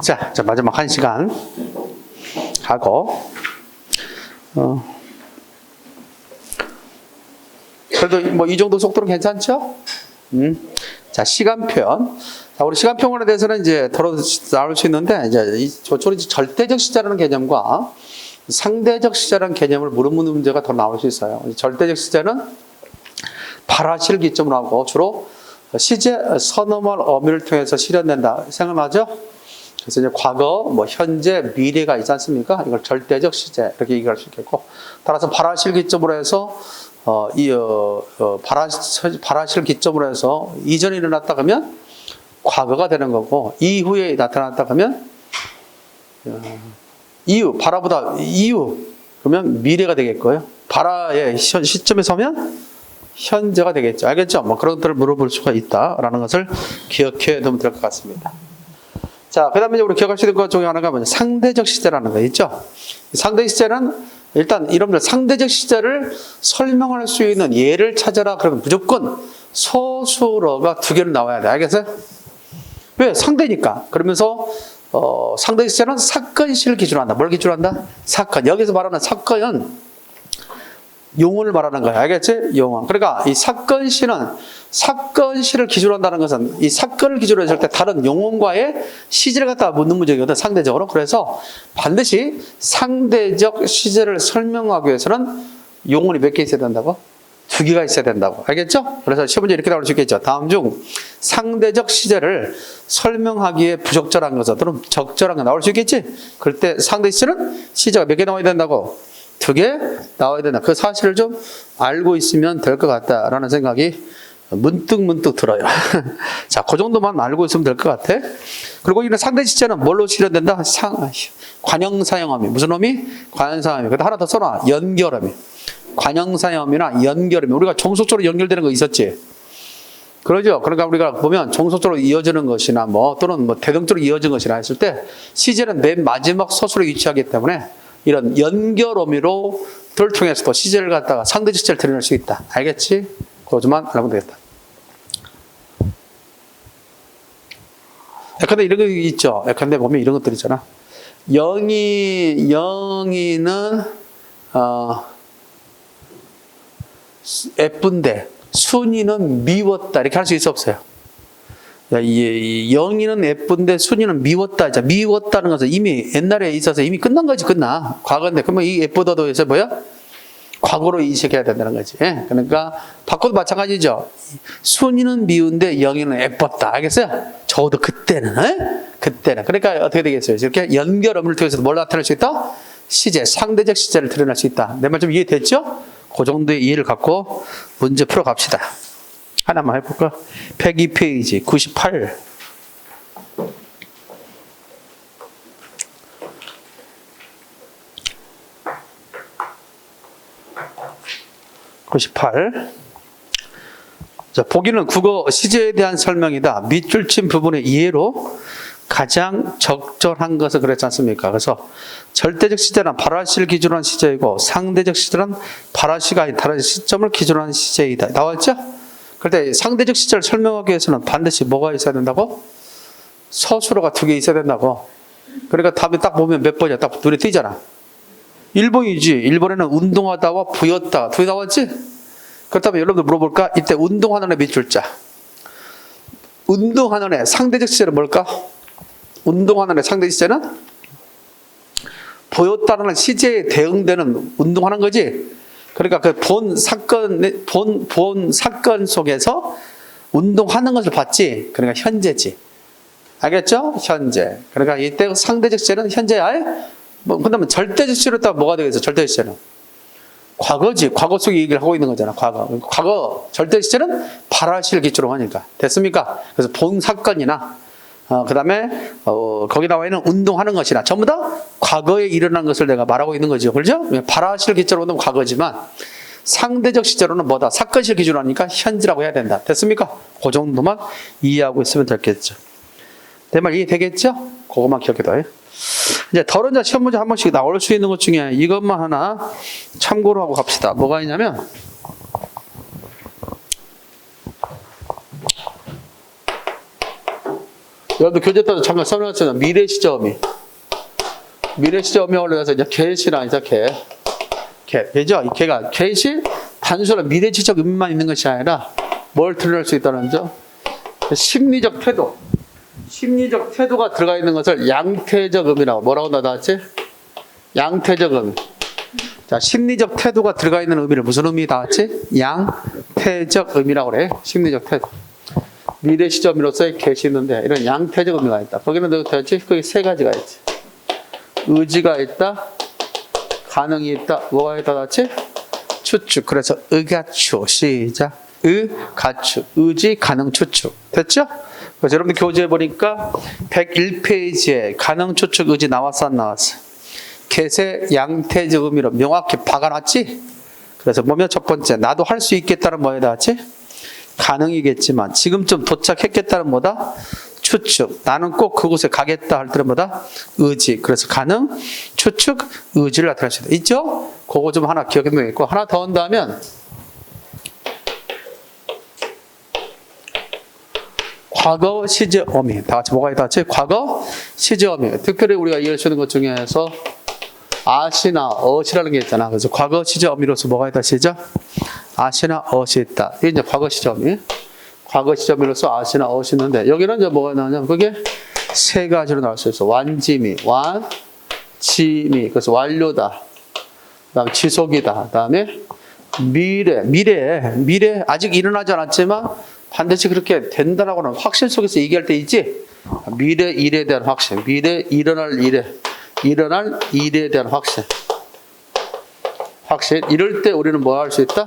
자, 마지막 1시간 하고, 그래도 뭐 이 정도 속도는 괜찮죠? 자, 시간표현. 자, 우리 시간표현에 대해서는 이제 더 나올 수 있는데, 이제 저쪽으로 절대적 시제라는 개념과 상대적 시제라는 개념을 물어보는 문제가 더 나올 수 있어요. 절대적 시제는 발화시를 기점으로 하고 주로 시제, 선어말, 어미를 통해서 실현된다. 생각나죠? 그래서 이제 과거, 뭐 현재, 미래가 있지 않습니까? 이걸 절대적 시제 이렇게 얘기할 수 있겠고, 따라서 발화시를 기점으로 해서 발화시를 기점으로 해서 이전에 일어났다 그러면 과거가 되는 거고, 이후에 나타났다 그러면 이후, 발화보다 이후 그러면 미래가 되겠고요. 발화의 시점에 서면 현재가 되겠죠. 알겠죠? 뭐 그런 것들을 물어볼 수가 있다라는 것을 기억해 두면 될 것 같습니다. 자, 그 다음에 우리 기억할 수 있는 것 중에 하나가 뭐냐, 상대적 시제라는 거 있죠. 상대적 시제는 일단 여러분들 상대적 시제를 설명할 수 있는 예를 찾아라. 그러면 무조건 서술어가 2개는 나와야 돼. 알겠어요? 왜? 상대니까. 그러면서 상대적 시제는 사건시를 기준으로 한다. 뭘 기준으로 한다? 사건. 여기서 말하는 사건은 용언을 말하는 거야. 알겠지? 용언. 그러니까 이 사건시를 기준으로 한다는 것은 이 사건을 기준으로 했을 때 다른 용언과의 시제를 갖다 묻는 문제거든, 상대적으로. 그래서 반드시 상대적 시제를 설명하기 위해서는 용언이 몇 개 있어야 된다고? 2개가 있어야 된다고. 알겠죠? 그래서 시험 문제 이렇게 나올 수 있겠죠. 다음 중 상대적 시제를 설명하기에 부적절한 것은 또는 적절한 거 나올 수 있겠지? 그럴 때 상대 시제는 시제가 몇 개 나와야 된다고? 2개 나와야 된다. 그 사실을 좀 알고 있으면 될 것 같다라는 생각이 문득 들어요. 자, 그 정도만 알고 있으면 될 것 같아. 그리고 이런 상대 시제는 뭘로 실현된다? 관형사형어미. 무슨 어미? 관형사형어미. 그다음 하나 더 써놔. 연결어미. 관형사형어미나 연결어미. 우리가 종속조로 연결되는 거 있었지? 그러죠? 그러니까 우리가 보면 종속조로 이어지는 것이나 또는 대등조로 이어진 것이나 했을 때 시제는 맨 마지막 서술에 위치하기 때문에 이런 연결어미로 들 통해서도 시제를 갖다가 상대적 시제를 드러낼 수 있다. 알겠지? 그것만 알면 되겠다. 예컨대 이런 거 있죠. 예컨대 보면 이런 것들 있잖아. 영희는 예쁜데 순이는 미웠다. 이렇게 할 수 있어 없어요? 영희는 예쁜데 순이는 미웠다. 자, 미웠다는 것은 이미 옛날에 있어서 이미 끝난 거지, 끝나. 과거인데. 그러면 이 예쁘다도 해서 뭐야? 과거로 인식해야 된다는 거지. 그러니까 바꿔도 마찬가지죠. 순이는 미운데 영희는 예뻤다. 알겠어요? 적어도 그때는. 그때는. 그러니까 어떻게 되겠어요? 이렇게 연결어미를 통해서 뭘 나타낼 수 있다? 시제, 상대적 시제를 드러낼 수 있다. 내 말 좀 이해됐죠? 그 정도의 이해를 갖고 문제 풀어갑시다. 하나만 해볼까? 102페이지 98. 자, 보기는 국어 시제에 대한 설명이다. 밑줄 친 부분의 이해로 가장 적절한 것을 그랬지 않습니까? 그래서 절대적 시제는 발화시를 기준으로 한 시제이고 상대적 시제는 발화시가 아닌 다른 시점을 기준으로 한 시제이다. 나왔죠? 그럴 때 상대적 시제를 설명하기 위해서는 반드시 뭐가 있어야 된다고? 서술어가 2개 있어야 된다고. 그러니까 답이 딱 보면 몇 번이야? 딱 눈에 띄잖아. 1번이지. 1번에는 운동하다와 부였다. 2개 나왔지? 그렇다면 여러분들 물어볼까? 이때 운동하는 애 밑줄자. 운동하는 애 상대적 시제는 뭘까? 운동하는 애 상대적 시제는 보였다는 시제에 대응되는 운동하는 거지. 그러니까 그 본 사건 속에서 운동하는 것을 봤지. 그러니까 현재지. 알겠죠? 현재. 그러니까 이때 상대적 시제는 현재야. 그다음에 절대적 시제로 따라 뭐가 되겠어? 절대적 시제는 과거지. 과거 속에 얘기를 하고 있는 거잖아. 과거 절대적 시제는 발화시를 기초로 하니까. 됐습니까? 그래서 본 사건이나 그 다음에 거기 나와 있는 운동하는 것이나 전부 다 과거에 일어난 것을 내가 말하고 있는 거죠. 그렇죠? 발화시를 기초로 하면 과거지만 상대적 시제로는 뭐다? 사건시를 기준으로 하니까 현재라고 해야 된다. 됐습니까? 그 정도만 이해하고 있으면 되겠죠. 내 말 이해되겠죠? 그것만 기억해둬요. 이제 더러운 시험 문제 한 번씩 나올 수 있는 것 중에 이것만 하나 참고로 하고 갑시다. 뭐가 있냐면 여러분들 교재 때도 잠깐 설명했잖아요. 미래 시점이. 미래 시점이 올라가서 이제 get이랑 이제 get. 그죠? 이 get가 get이 단순한 미래지적 의미만 있는 것이 아니라 뭘 드러낼 수 있다는 점? 심리적 태도. 심리적 태도가 들어가 있는 것을 양태적 의미라고. 뭐라고 나왔지? 양태적 의미. 자, 심리적 태도가 들어가 있는 의미를 무슨 의미 나왔지? 양태적 의미라고 그래. 심리적 태도. 미래 시점으로서의 get이 있는데 이런 양태적 의미가 있다. 거기는 어떻게 했지? 거기 세 가지가 있지. 의지가 있다. 가능이 있다. 뭐가 있다 나왔지? 추측. 그래서 의가추. 시작. 가축. 의지, 가능, 추측. 됐죠? 그래서 여러분들 교재에 보니까 101페이지에 가능, 추측, 의지 나왔어 안 나왔어? get의 양태적 의미로 명확히 박아놨지? 그래서 보면 첫 번째 나도 할 수 있겠다는 뭐에 나왔지? 가능이겠지만 지금쯤 도착했겠다는 뭐다? 추측. 나는 꼭 그곳에 가겠다 할 때는 뭐다? 의지. 그래서 가능, 추측, 의지를 나타낼 수 있다. 있죠? 그거 좀 하나 기억해두겠고 하나 더 한다면 과거 시제 어미. 다 같이 뭐가 있다? 과거 시제 어미. 특별히 우리가 이해할 수 있는 것 중에서 아시나 어시라는 게 있잖아. 그래서 과거 시제 어미로서 뭐가 있다? 시작. 아시나 어시 있다. 이게 이제 과거 시제 어미. 과거 시제 어미로서 아시나 어시 있는데 여기는 이제 뭐가 나오냐면 그게 세 가지로 나올 수 있어. 완지미, 완지미. 그래서 완료다. 그다음 지속이다. 그다음에 미래 아직 일어나지 않았지만 반드시 그렇게 된다라고는 확신 속에서 얘기할 때 있지. 미래 일에 대한 확신, 미래 일어날 일에 대한 확신. 이럴 때 우리는 뭐 할 수 있다?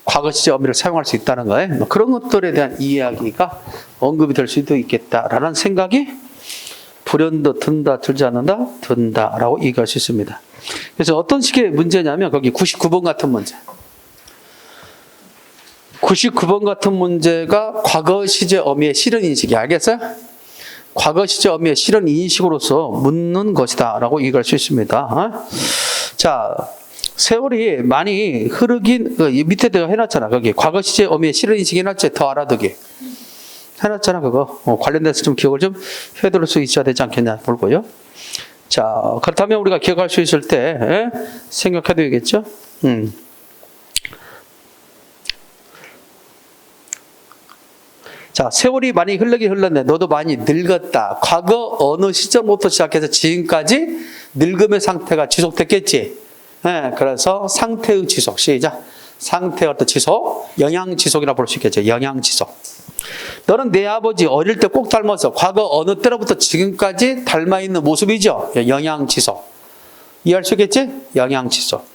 과거 시제 어미를 사용할 수 있다는 거예요. 뭐 그런 것들에 대한 이야기가 언급이 될 수도 있겠다라는 생각이 불현듯 든다, 들지 않는다, 든다라고 얘기할 수 있습니다. 그래서 어떤 식의 문제냐면 거기 99번 같은 문제. 99번 같은 문제가 과거 시제 어미의 실현 인식이 알겠어요? 과거 시제 어미의 실현 인식으로서 묻는 것이다 라고 얘기할 수 있습니다. 자, 세월이 많이 흐르긴 밑에 내가 해놨잖아. 거기 과거 시제 어미의 실현 인식 해놨지. 더 알아두기 해놨잖아. 그거 관련돼서 좀 기억을 좀 해둘 수 있어야 되지 않겠냐 볼고요. 자, 그렇다면 우리가 기억할 수 있을 때 생각해둬야겠죠. 자, 세월이 많이 흘렀네. 너도 많이 늙었다. 과거 어느 시점부터 시작해서 지금까지 늙음의 상태가 지속됐겠지. 그래서 상태의 지속. 시작. 상태의 어떤 지속, 영양 지속이라고 볼 수 있겠죠. 영양 지속. 너는 내 아버지 어릴 때 꼭 닮았어. 과거 어느 때로부터 지금까지 닮아 있는 모습이죠. 영양 지속. 이해할 수 있겠지? 영양 지속.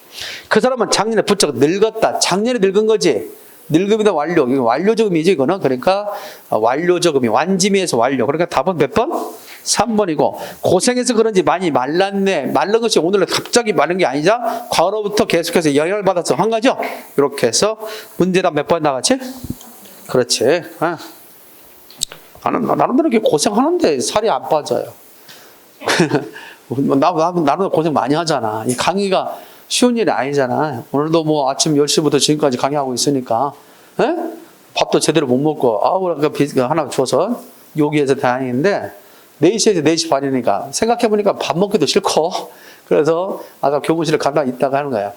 그 사람은 작년에 부쩍 늙었다. 작년에 늙은 거지. 늙음이다 완료. 이거 완료적 의미지 이거는. 그러니까 완료적 의미. 완지미에서 완료. 그러니까 답은 몇 번? 3번이고 고생해서 그런지 많이 말랐네. 마른 것이 오늘 갑자기 마른 게 아니자 과거로부터 계속해서 영향을 받아서 한 거죠. 이렇게 해서 문제답 몇 번 나갔지? 그렇지. 나는 나름대로 이렇게 고생하는데 살이 안 빠져요. 나름 고생 많이 하잖아. 이 강의가 쉬운 일이 아니잖아. 오늘도 뭐 아침 10시부터 지금까지 강의하고 있으니까 밥도 제대로 못 먹고 그러니까 하나 줘서 여기에서 다행인데 4시에서 4시 반이니까 생각해보니까 밥 먹기도 싫고 그래서 아까 교무실에 가다 있다가 하는 거야.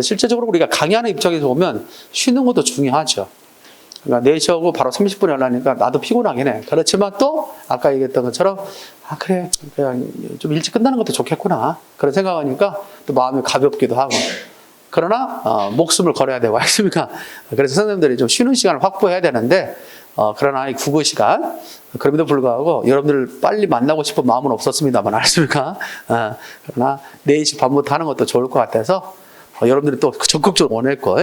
실제적으로 우리가 강의하는 입장에서 보면 쉬는 것도 중요하죠. 그러니까 4시하고 바로 30분에 하려니까 나도 피곤하긴 해. 그렇지만 또 아까 얘기했던 것처럼 그래 그냥 좀 일찍 끝나는 것도 좋겠구나 그런 생각하니까 또 마음이 가볍기도 하고 그러나 목숨을 걸어야 되고 않습니까? 그래서 선생님들이 좀 쉬는 시간을 확보해야 되는데 그러나 이 국어 시간 그럼에도 불구하고 여러분들을 빨리 만나고 싶은 마음은 없었습니다만 알습니까? 그러나 4시 반부터 하는 것도 좋을 것 같아서 여러분들이 또 적극적으로 원했고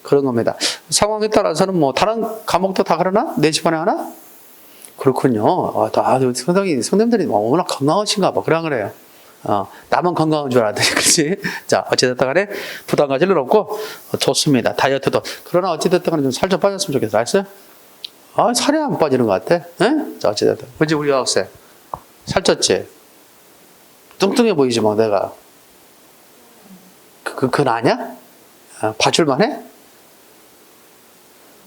그런 겁니다. 상황에 따라서는 뭐 다른 과목도 다 그러나? 4시 반에 하나? 그렇군요. 상당히 선생님들이 워낙 건강하신가 봐. 그래요. 나만 건강한 줄 알았더니 그렇지. 자, 어찌됐든 간에 부담 가질 일 없고 좋습니다. 다이어트도. 그러나 어찌됐든 간에 좀 살 좀 빠졌으면 좋겠어. 알았어요? 살이 안 빠지는 것 같아. 자, 어찌됐든. 그치, 우리 학생. 살쪘지? 뚱뚱해 보이지, 뭐, 내가. 그건 아냐? 봐줄만 해?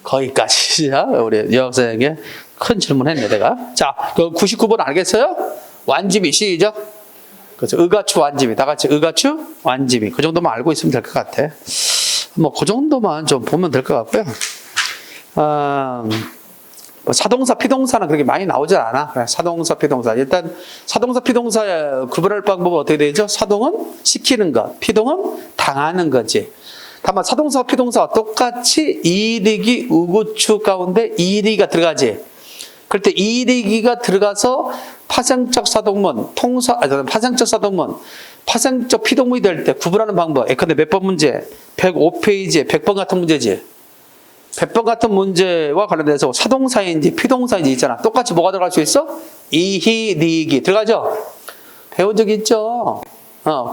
거기까지. 우리 여학생에게 큰 질문했네, 내가. 자, 그 99번 알겠어요? 완집이 시작. 그래서 의가추 완집이. 다 같이 의가추 완집이. 그 정도만 알고 있으면 될 것 같아. 뭐, 그 정도만 좀 보면 될 것 같고요. 뭐 사동사, 피동사는 그렇게 많이 나오지 않아. 사동사, 피동사. 일단 사동사, 피동사 구분할 방법은 어떻게 되죠? 사동은 시키는 것, 피동은 당하는 거지. 다만 사동사와 피동사와 똑같이 이리기, 우구추 가운데 이리가 들어가지. 그럴 때 이리기가 들어가서 파생적 사동문, 파생적 사동문, 파생적 피동문이 될 때 구분하는 방법. 예컨대 몇 번 문제? 105페이지에 100번 같은 문제지. 100번 같은 문제와 관련돼서 사동사인지 피동사인지 있잖아. 똑같이 뭐가 들어갈 수 있어? 이히, 리기. 들어가죠? 배운 적 있죠?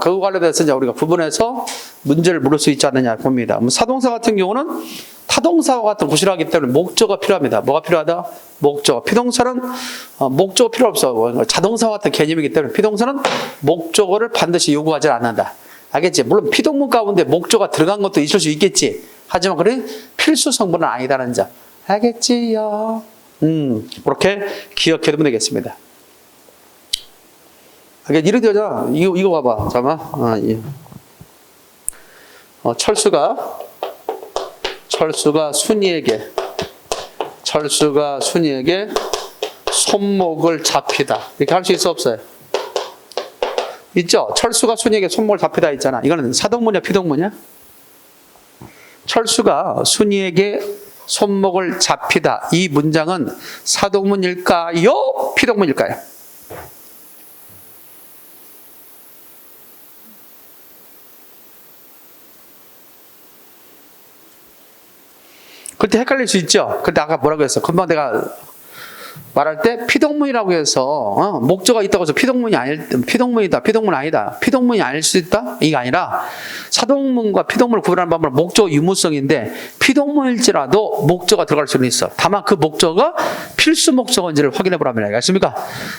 그거 관련돼서 이제 우리가 구분해서 문제를 물을 수 있지 않느냐 봅니다. 사동사 같은 경우는 타동사와 같은 구실하기 때문에 목적어가 필요합니다. 뭐가 필요하다? 목적어. 피동사는 목적어 필요 없어. 자동사와 같은 개념이기 때문에 피동사는 목적어를 반드시 요구하지 않는다. 알겠지? 물론 피동문 가운데 목적어가 들어간 것도 있을 수 있겠지. 하지만 그래 필수 성분은 아니다는 점. 알겠지요? 그렇게 기억해두면 되겠습니다. 이렇게 되잖아. 이거 봐봐. 잠깐만. 철수가 순이에게 손목을 잡히다. 이렇게 할 수 있어 없어요? 있죠? 철수가 순이에게 손목을 잡히다 있잖아. 이거는 사동문이야, 피동문이야? 철수가 순이에게 손목을 잡히다. 이 문장은 사동문일까요? 피동문일까요? 그때 헷갈릴 수 있죠? 근데 아까 뭐라고 했어? 금방 내가 말할 때 피동문이라고 해서 목적어가 있다고 해서 피동문이다, 피동문 아니다, 피동문이 아닐 수 있다? 이게 아니라 사동문과 피동문을 구분하는 방법은 목적어 유무성인데 피동문일지라도 목적어가 들어갈 수는 있어. 다만 그 목적어가 필수 목적어인지를 확인해 보라면 알겠습니까?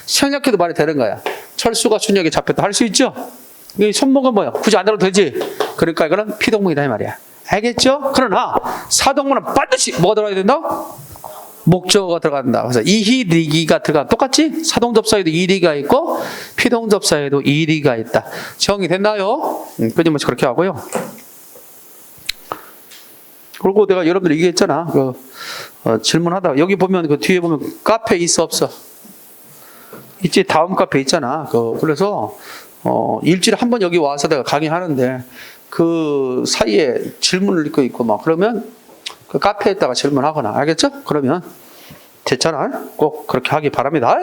생략해도 말이 되는 거야. 철수가 순이에게 잡혔다 할 수 있죠? 이 손목은 뭐야? 굳이 안 들어도 되지? 그러니까 이거는 피동문이다 이 말이야. 알겠죠? 그러나 사동문은 반드시 뭐가 들어가야 된다? 목적어가 들어간다. 그래서 이히, 리기가 들어가. 똑같지? 사동접사에도 이리가 있고 피동접사에도 이리가 있다. 정의됐나요? 끊임없이 그렇게 하고요. 그리고 내가 여러분들 얘기했잖아. 질문하다가 여기 보면 그 뒤에 보면 카페 있어 없어? 있지. 다음 카페 있잖아. 그래서 일주일에 한 번 여기 와서 내가 강의하는데 그 사이에 질문을 읽고 있고 막 그러면 그 카페에다가 질문하거나. 알겠죠? 그러면 됐잖아. 꼭 그렇게 하기 바랍니다.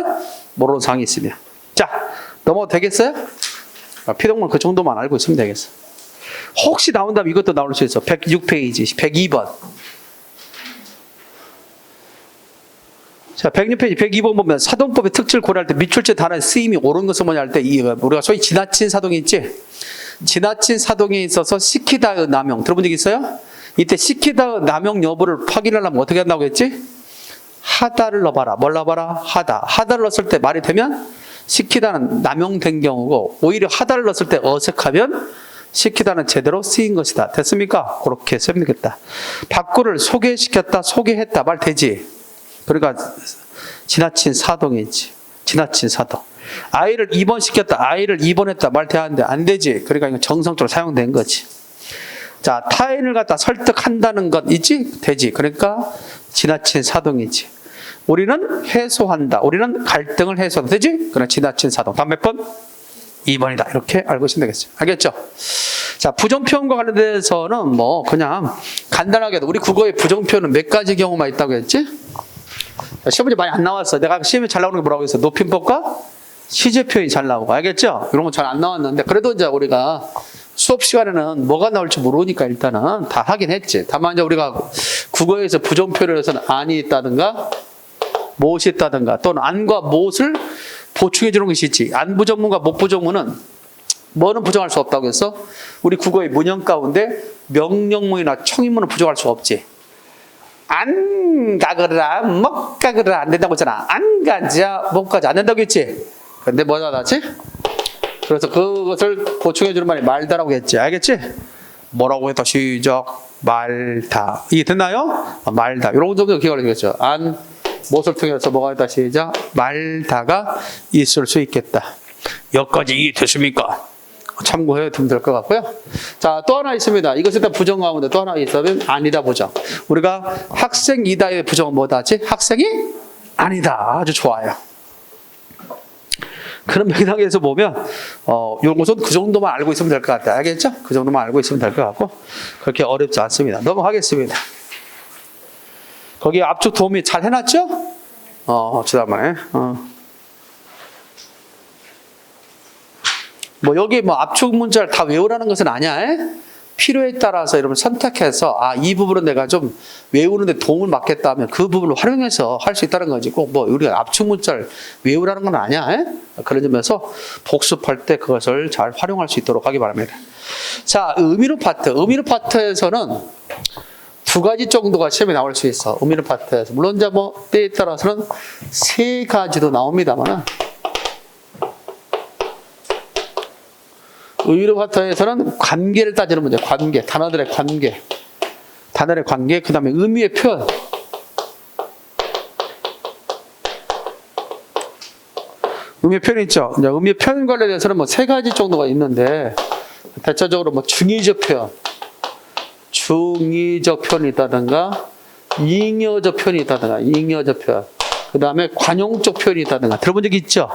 모르는 사항이 있으면. 자, 넘어도 되겠어요? 피동문 그 정도만 알고 있으면 되겠어. 혹시 나온다면 이것도 나올 수 있어. 106페이지 102번. 자, 106페이지 102번 보면 사동법의 특질을 고려할 때 밑줄째 단어의 쓰임이 옳은 것은 뭐냐 할 때 우리가 소위 지나친 사동이 있지? 지나친 사동에 있어서 시키다의 남용 들어본 적 있어요? 이때 시키다의 남용 여부를 확인하려면 어떻게 한다고 했지? 하다를 넣어봐라. 뭘 넣어봐라? 하다. 하다를 넣었을 때 말이 되면 시키다는 남용된 경우고 오히려 하다를 넣었을 때 어색하면 시키다는 제대로 쓰인 것이다. 됐습니까? 그렇게 쓰면 되겠다. 박구를 소개시켰다, 소개했다 말 되지? 그러니까 지나친 사동이 있지. 지나친 사동. 아이를 입원시켰다, 아이를 입원했다 말 되는데 안 되지. 그러니까 이거 정성적으로 사용된 거지. 자, 타인을 갖다 설득한다는 것 있지? 되지. 그러니까 지나친 사동이지. 우리는 해소한다. 우리는 갈등을 해소한다. 되지? 그러나 지나친 사동. 다음 몇 번? 2번이다. 이렇게 알고 있으면 되겠어요. 알겠죠? 자, 부정표현과 관련돼서는 뭐 그냥 간단하게도 우리 국어의 부정표현은 몇 가지 경우만 있다고 했지? 시험 문제 많이 안 나왔어. 내가 시험에 잘 나오는 게 뭐라고 했어? 높임법과 시제 표현이 잘 나오고. 알겠죠? 이런 건 잘 안 나왔는데 그래도 이제 우리가 수업 시간에는 뭐가 나올지 모르니까 일단은 다 하긴 했지. 다만 이제 우리가 국어에서 부정표현에서는 안이 있다든가 못이 있다든가 또는 안과 못을 보충해 주는 것이 있지. 안 부정문과 못 부정문은 뭐는 부정할 수 없다고 해서 우리 국어의 문형 가운데 명령문이나 청인문은 부정할 수 없지. 안 가거라, 못 가거라 안 된다고 했잖아. 안 가자, 못 가자 안 된다고 했지. 근데 뭐가 나지? 그래서 그것을 보충해 주는 말이 말다라고 했지. 알겠지? 뭐라고 했다 시작. 말다. 이게 됐나요? 말다. 이런 정도 기억을 해주겠죠. 안, 못을 통해서 뭐가 있다. 시작. 말다가 있을 수 있겠다. 여기까지 이해됐습니까? 참고해 두면 될 것 같고요. 자, 또 하나 있습니다. 이것에 대한 부정 가운데 또 하나 있으면 아니다 부정. 우리가 학생이다의 부정은 뭐다지? 학생이 아니다. 아주 좋아요. 그런 맥락에서 보면 이런 것은 그 정도만 알고 있으면 될 것 같다. 알겠죠? 그 정도만 알고 있으면 될 것 같고 그렇게 어렵지 않습니다. 넘어가겠습니다. 거기 압축 도움이 잘 해놨죠? 지난번에. 뭐 여기 뭐 압축 문자를 다 외우라는 것은 아니야. 필요에 따라서 여러분 선택해서 이 부분은 내가 좀 외우는데 도움을 받겠다 하면 그 부분을 활용해서 할 수 있다는 거지. 꼭 뭐 우리가 압축 문자를 외우라는 건 아니야. 그런 점에서 복습할 때 그것을 잘 활용할 수 있도록 하기 바랍니다. 자, 의미로 파트. 의미로 파트에서는 두 가지 정도가 시험에 나올 수 있어. 의미로 파트에서. 물론 이제 뭐 때에 따라서는 세 가지도 나옵니다만 의미로 파트에서는 관계를 따지는 문제. 관계. 단어들의 관계. 단어의 관계. 그 다음에 의미의 표현. 의미의 표현이 있죠. 이제 의미의 표현 관련해서는 뭐 세 가지 정도가 있는데 대체적으로 뭐 중의적 표현. 중의적 표현이 있다든가 잉여적 표현이 있다든가 잉여적 표현. 그 다음에 관용적 표현이 있다든가 들어본 적이 있죠?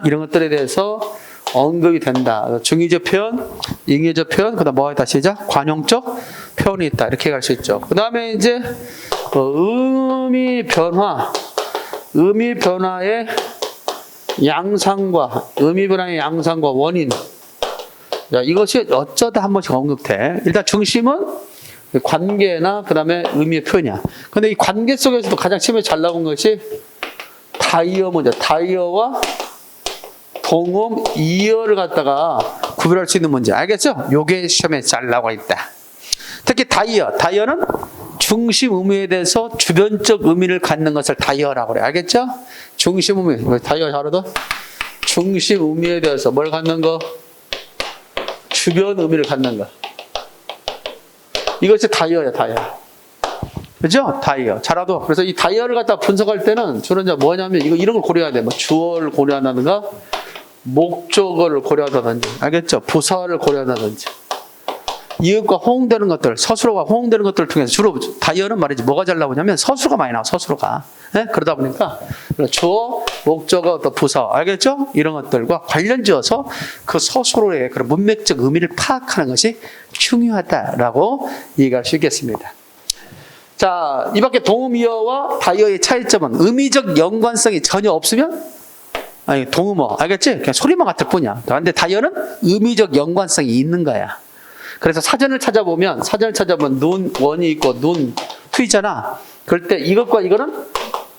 이런 것들에 대해서 언급이 된다. 중의적 표현, 잉여적 표현, 그 다음 뭐가 있다 시작? 관용적 표현이 있다. 이렇게 갈 수 있죠. 그 다음에 이제 의미 변화, 의미 변화의 양상과 의미 변화의 양상과 원인. 자, 이것이 어쩌다 한 번씩 언급돼. 일단 중심은 관계나 그 다음에 의미의 표현이야. 근데 이 관계 속에서도 가장 시험에 잘 나온 것이 다이어 문제. 다이어와 동음, 이어를 갖다가 구별할 수 있는 문제. 알겠죠? 요게 시험에 잘 나와 있다. 특히 다이어. 다이어는 중심 의미에 대해서 주변적 의미를 갖는 것을 다이어라고 그래. 알겠죠? 중심 의미. 다이어 잘하다. 중심 의미에 대해서 뭘 갖는 거? 주변 의미를 갖는 거. 이것이 다이어야, 다이어. 그죠? 다이어. 잘하도. 그래서 이 다이어를 갖다 분석할 때는 주로 이제 뭐냐면 이런 걸 고려해야 돼. 뭐 주어를 고려한다든가 목적어를 고려한다든지. 알겠죠? 부사를 고려한다든지. 이것과 호응되는 것들, 서술어가 호응되는 것들을 통해서 주로 다이어는 말이지 뭐가 잘 나오냐면 서술어가 많이 나와, 서술어가. 그러다 보니까 주어, 목적어, 또 부사, 알겠죠? 이런 것들과 관련 지어서 그 서술어의 그런 문맥적 의미를 파악하는 것이 중요하다라고 얘기할 수 있겠습니다. 자, 이 밖에 동음이어와 다이어의 차이점은 의미적 연관성이 전혀 없으면 동음어, 알겠지? 그냥 소리만 같을 뿐이야. 근데 다이어는 의미적 연관성이 있는 거야. 그래서 사전을 찾아보면 눈, 원이 있고 눈, 투이잖아. 그럴 때 이것과 이거는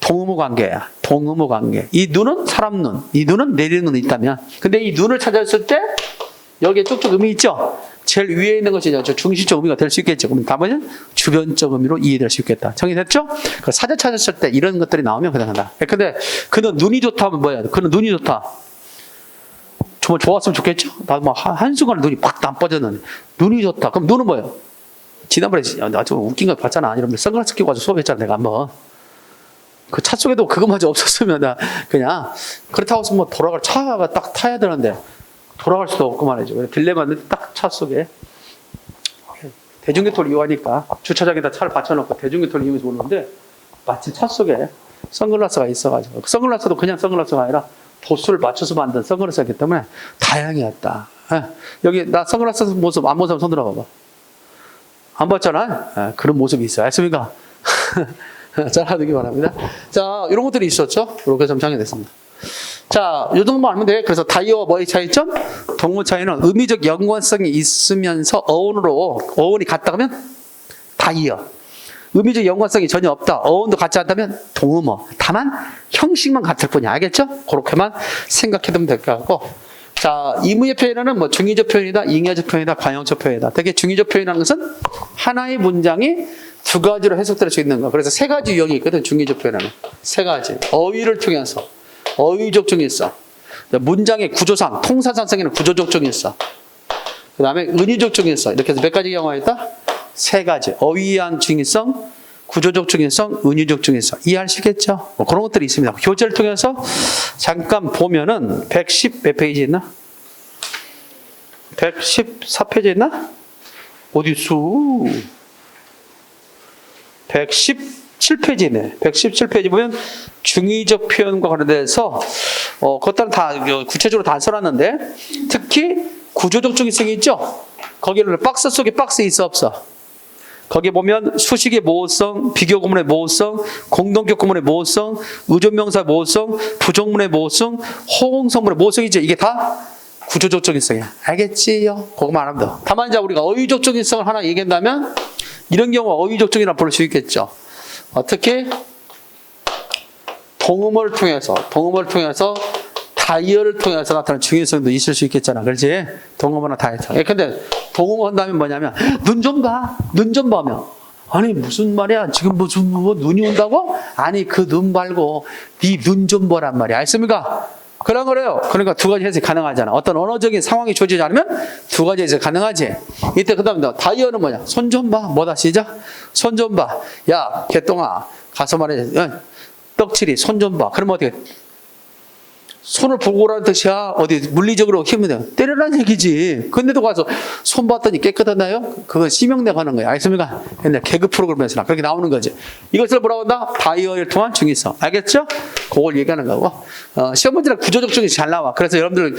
동음어 관계야. 동음어 관계. 이 눈은 사람 눈, 이 눈은 내리는 눈이 있다면. 근데 이 눈을 찾았을 때 여기에 쭉쭉 의미 있죠? 제일 위에 있는 것이 중심적 의미가 될 수 있겠죠. 그럼 나머지는 주변적 의미로 이해될 수 있겠다. 정리됐죠? 그 사전 찾았을 때 이런 것들이 나오면 그냥 한다. 근데 그는 눈이 좋다 하면 뭐야? 그는 눈이 좋다. 정말 좋았으면 좋겠죠? 나도 막 한순간에 눈이 팍 안 빠졌는데 눈이 좋다. 그럼 눈은 뭐예요? 지난번에 나 좀 웃긴 거 봤잖아. 여러분들 선글라스 끼고 와서 수업했잖아. 내가 한번. 그 차 속에도 그것마저 없었으면 나 그냥 그렇다고 해서 뭐 돌아갈 차가 딱 타야 되는데 돌아갈 수도 없고 말이죠. 딜레마는 딱 차 속에 대중교통을 이용하니까 주차장에다 차를 받쳐놓고 대중교통을 이용해서 오는데 마침 차 속에 선글라스가 있어가지고 그 선글라스도 그냥 선글라스가 아니라 도수를 맞춰서 만든 선글라스이기 때문에 다양했다. 여기 나 선글라스 모습 안 본 사람 손 들어봐봐. 안 봤잖아. 그런 모습이 있어요. 알습니까? 잘 하기 바랍니다. 자, 이런 것들이 있었죠. 이렇게 좀 정리됐습니다. 자, 이 정도만 알면 돼. 그래서 다이어와 뭐의 차이점? 동무 차이는 의미적 연관성이 있으면서 어원이 같다 하면 다이어. 의미적 연관성이 전혀 없다. 어원도 같지 않다면 동음어. 다만 형식만 같을 뿐이야. 알겠죠? 그렇게만 생각해두면 될 것 같고. 자, 이무의 표현은 뭐 중의적 표현이다, 잉여적 표현이다, 관용적 표현이다. 특히 중의적 표현이라는 것은 하나의 문장이 두 가지로 해석될 수 있는 거. 그래서 세 가지 유형이 있거든. 중의적 표현은 세 가지. 어휘를 통해서 어휘적 중의성, 문장의 구조상, 통사상성에는 구조적 중의성, 그 다음에 은유적 중의성. 이렇게 해서 몇 가지 경우가 있다? 세 가지. 어휘한 중의성, 구조적 중의성, 은유적 중의성. 이해하시겠죠? 뭐 그런 것들이 있습니다. 교재를 통해서 잠깐 보면은 110 몇 페이지 있나? 114페이지 있나? 어디있어? 117페이지네. 117페이지 보면 중의적 표현과 관련돼서 그것들은 다 구체적으로 다 써놨는데 특히 구조적 중의성이 있죠. 거기를 박스 속에 박스 있어 없어? 거기 보면 수식의 모호성, 비교 구문의 모호성, 공동격 구문의 모호성, 의존명사 모호성, 부정문의 모호성, 호응성문의 모호성이죠. 이게 다 구조적 중의성이야. 알겠지요? 그거만 하면 돼. 다만 이제 우리가 어휘적 중의성을 하나 얘기한다면 이런 경우 어휘적 중이라고 볼 수 있겠죠. 특히 동음을 통해서 다이어를 통해서 나타나는 중의성도 있을 수 있겠잖아. 그렇지? 동음어나 다이어. 근데 동음어 한다면 뭐냐면 눈 좀 봐. 눈 좀 봐면 아니 무슨 말이야? 지금 무슨 눈이 온다고? 아니 그 눈 말고 네 눈 좀 보란 말이야. 알습니까? 그런 거래요. 그러니까 두 가지 해석이 가능하잖아. 어떤 언어적인 상황이 주어지지 않으면 두 가지 해석이 가능하지. 이때 그 다음에 다이어는 뭐냐? 손 좀 봐. 뭐다 시작? 손 좀 봐. 야 개똥아 가서 말해. 떡칠이 손 좀 봐. 그러면 어떻게? 손을 보고 오라는 뜻이야. 어디 물리적으로 힘을 내 때리라는 얘기지. 근데도 가서 손 봤더니 깨끗하나요? 그건 씨명내가 하는 거야. 알겠습니까? 옛날 개그 프로그램에서나 그렇게 나오는 거지. 이것을 뭐라고 한다? 다이어를 통한 중의성. 알겠죠? 그걸 얘기하는 거고. 시험 문제는 구조적 중의성 잘 나와. 그래서 여러분들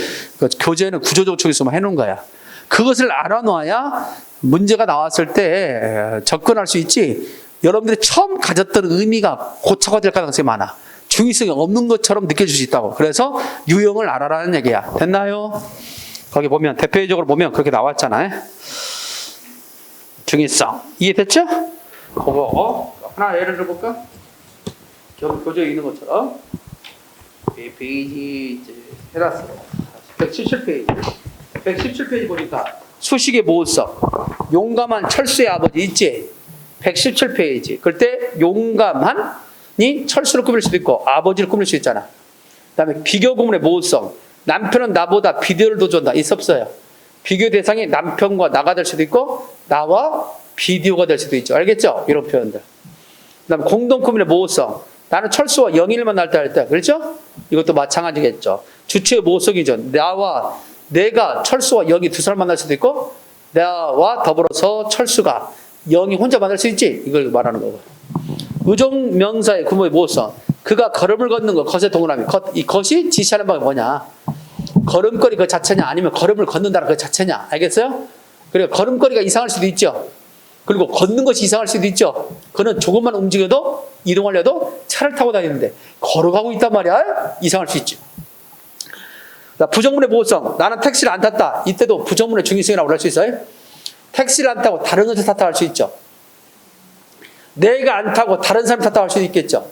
교재에는 구조적 중의성만 해놓은 거야. 그것을 알아놔야 문제가 나왔을 때 접근할 수 있지. 여러분들이 처음 가졌던 의미가 고쳐가 될 가능성이 많아. 중의성이 없는 것처럼 느껴질 수 있다고. 그래서 유형을 알아라는 얘기야. 됐나요? 거기 보면 대표적으로 보면 그렇게 나왔잖아요. 중의성 이해됐죠? 그거 하나 예를 들어볼까? 교재에 있는 것처럼 이 페이지 이제 해놨어. 177페이지 117페이지 보니까 수식의 모호성 용감한 철수의 아버지 있지? 117페이지 그때 용감한이 철수를 꾸밀 수도 있고 아버지를 꾸밀 수 있잖아. 그 다음에 비교 구문의 모호성 남편은 나보다 비디오를 더 좋아한다. 있어 없어요? 비교 대상이 남편과 나가 될 수도 있고 나와 비디오가 될 수도 있죠. 알겠죠? 이런 표현들. 그 다음에 공동 구문의 모호성 나는 철수와 영인을 만날 때 할 때 그렇죠? 이것도 마찬가지겠죠. 주체의 모호성이죠. 내가 철수와 영이 두 사람 만날 수도 있고 나와 더불어서 철수가 영이 혼자 만날 수 있지. 이걸 말하는 거고. 의종 명사의 구문의 모호성 그가 걸음을 걷는 것 겉의 동그라미 이 겉이 지시하는 바가 뭐냐. 걸음걸이 그 자체냐 아니면 걸음을 걷는다는 그 자체냐. 알겠어요? 그리고 걸음걸이가 이상할 수도 있죠. 그리고 걷는 것이 이상할 수도 있죠. 그는 조금만 움직여도 이동하려도 차를 타고 다니는데 걸어가고 있단 말이야. 이상할 수 있죠. 부정문의 모호성 나는 택시를 안 탔다. 이때도 부정문의 중의성이라고 할 수 있어요. 택시를 안 타고 다른 것을 탔다 할 수 있죠. 내가 안 타고 다른 사람이 탔다 할 수도 있겠죠.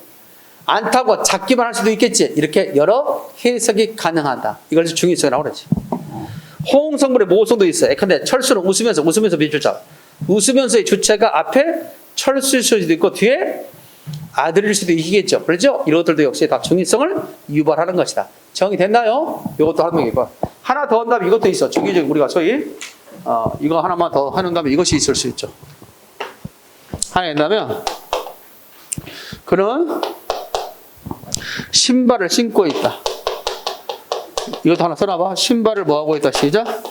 안 타고 잡기만 할 수도 있겠지. 이렇게 여러 해석이 가능하다. 이걸 중의성이라고 그러지. 호응성문의 모호성도 있어요. 근데 철수는 웃으면서 비주자. 웃으면서의 주체가 앞에 철수일 수도 있고 뒤에 아들일 수도 있겠죠. 그렇죠? 이런 것들도 역시 다 중의성을 유발하는 것이다. 정의됐나요? 이것도 하는 거고. 하나 더 한다면 이것도 있어. 중의적 우리가 소위 이거 하나만 더 하는 다음에 이것이 있을 수 있죠. 하나 한다면 그는 신발을 신고 있다. 이것도 하나 써놔봐. 신발을 뭐 하고 있다. 시작.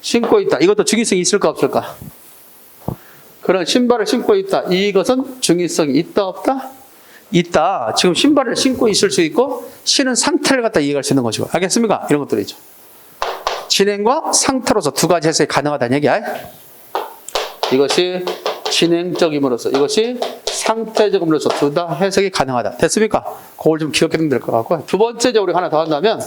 신고 있다. 이것도 중의성이 있을까 없을까? 그런 신발을 신고 있다. 이것은 중의성이 있다 없다? 있다. 지금 신발을 신고 있을 수 있고 신은 상태를 갖다 이해할 수 있는 것이고. 알겠습니까? 이런 것들이죠. 진행과 상태로서 두 가지 해석이 가능하다는 얘기야. 이것이 진행적임으로써 이것이 상태적임으로써 둘 다 해석이 가능하다. 됐습니까? 그걸 좀 기억해두면 될 것 같고. 두 번째 우리 하나 더 한다면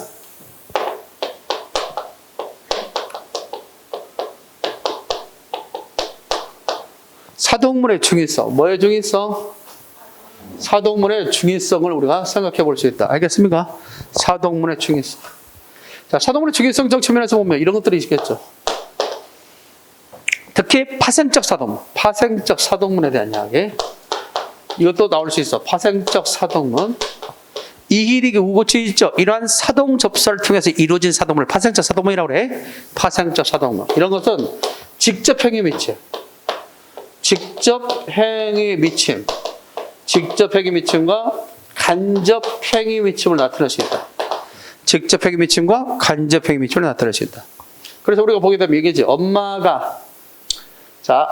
사동문의 중의성. 뭐의 중의성? 사동문의 중의성을 우리가 생각해 볼 수 있다. 알겠습니까? 사동문의 중의성. 자, 사동문의 중의성적 측면에서 보면 이런 것들이 있겠죠. 특히 파생적 사동문. 파생적 사동문에 대한 이야기. 이것도 나올 수 있어. 파생적 사동문. 이희리기 우고치 있죠. 이러한 사동 접사를 통해서 이루어진 사동문을 파생적 사동문이라고 그래. 파생적 사동문. 이런 것은 직접 행위 미치. 직접 행위 미침, 직접 행위 미침과 간접 행위 미침을 나타낼 수 있다. 직접 행위 미침과 간접 행위 미침을 나타낼 수 있다. 그래서 우리가 보게 되면 이게지. 엄마가, 자,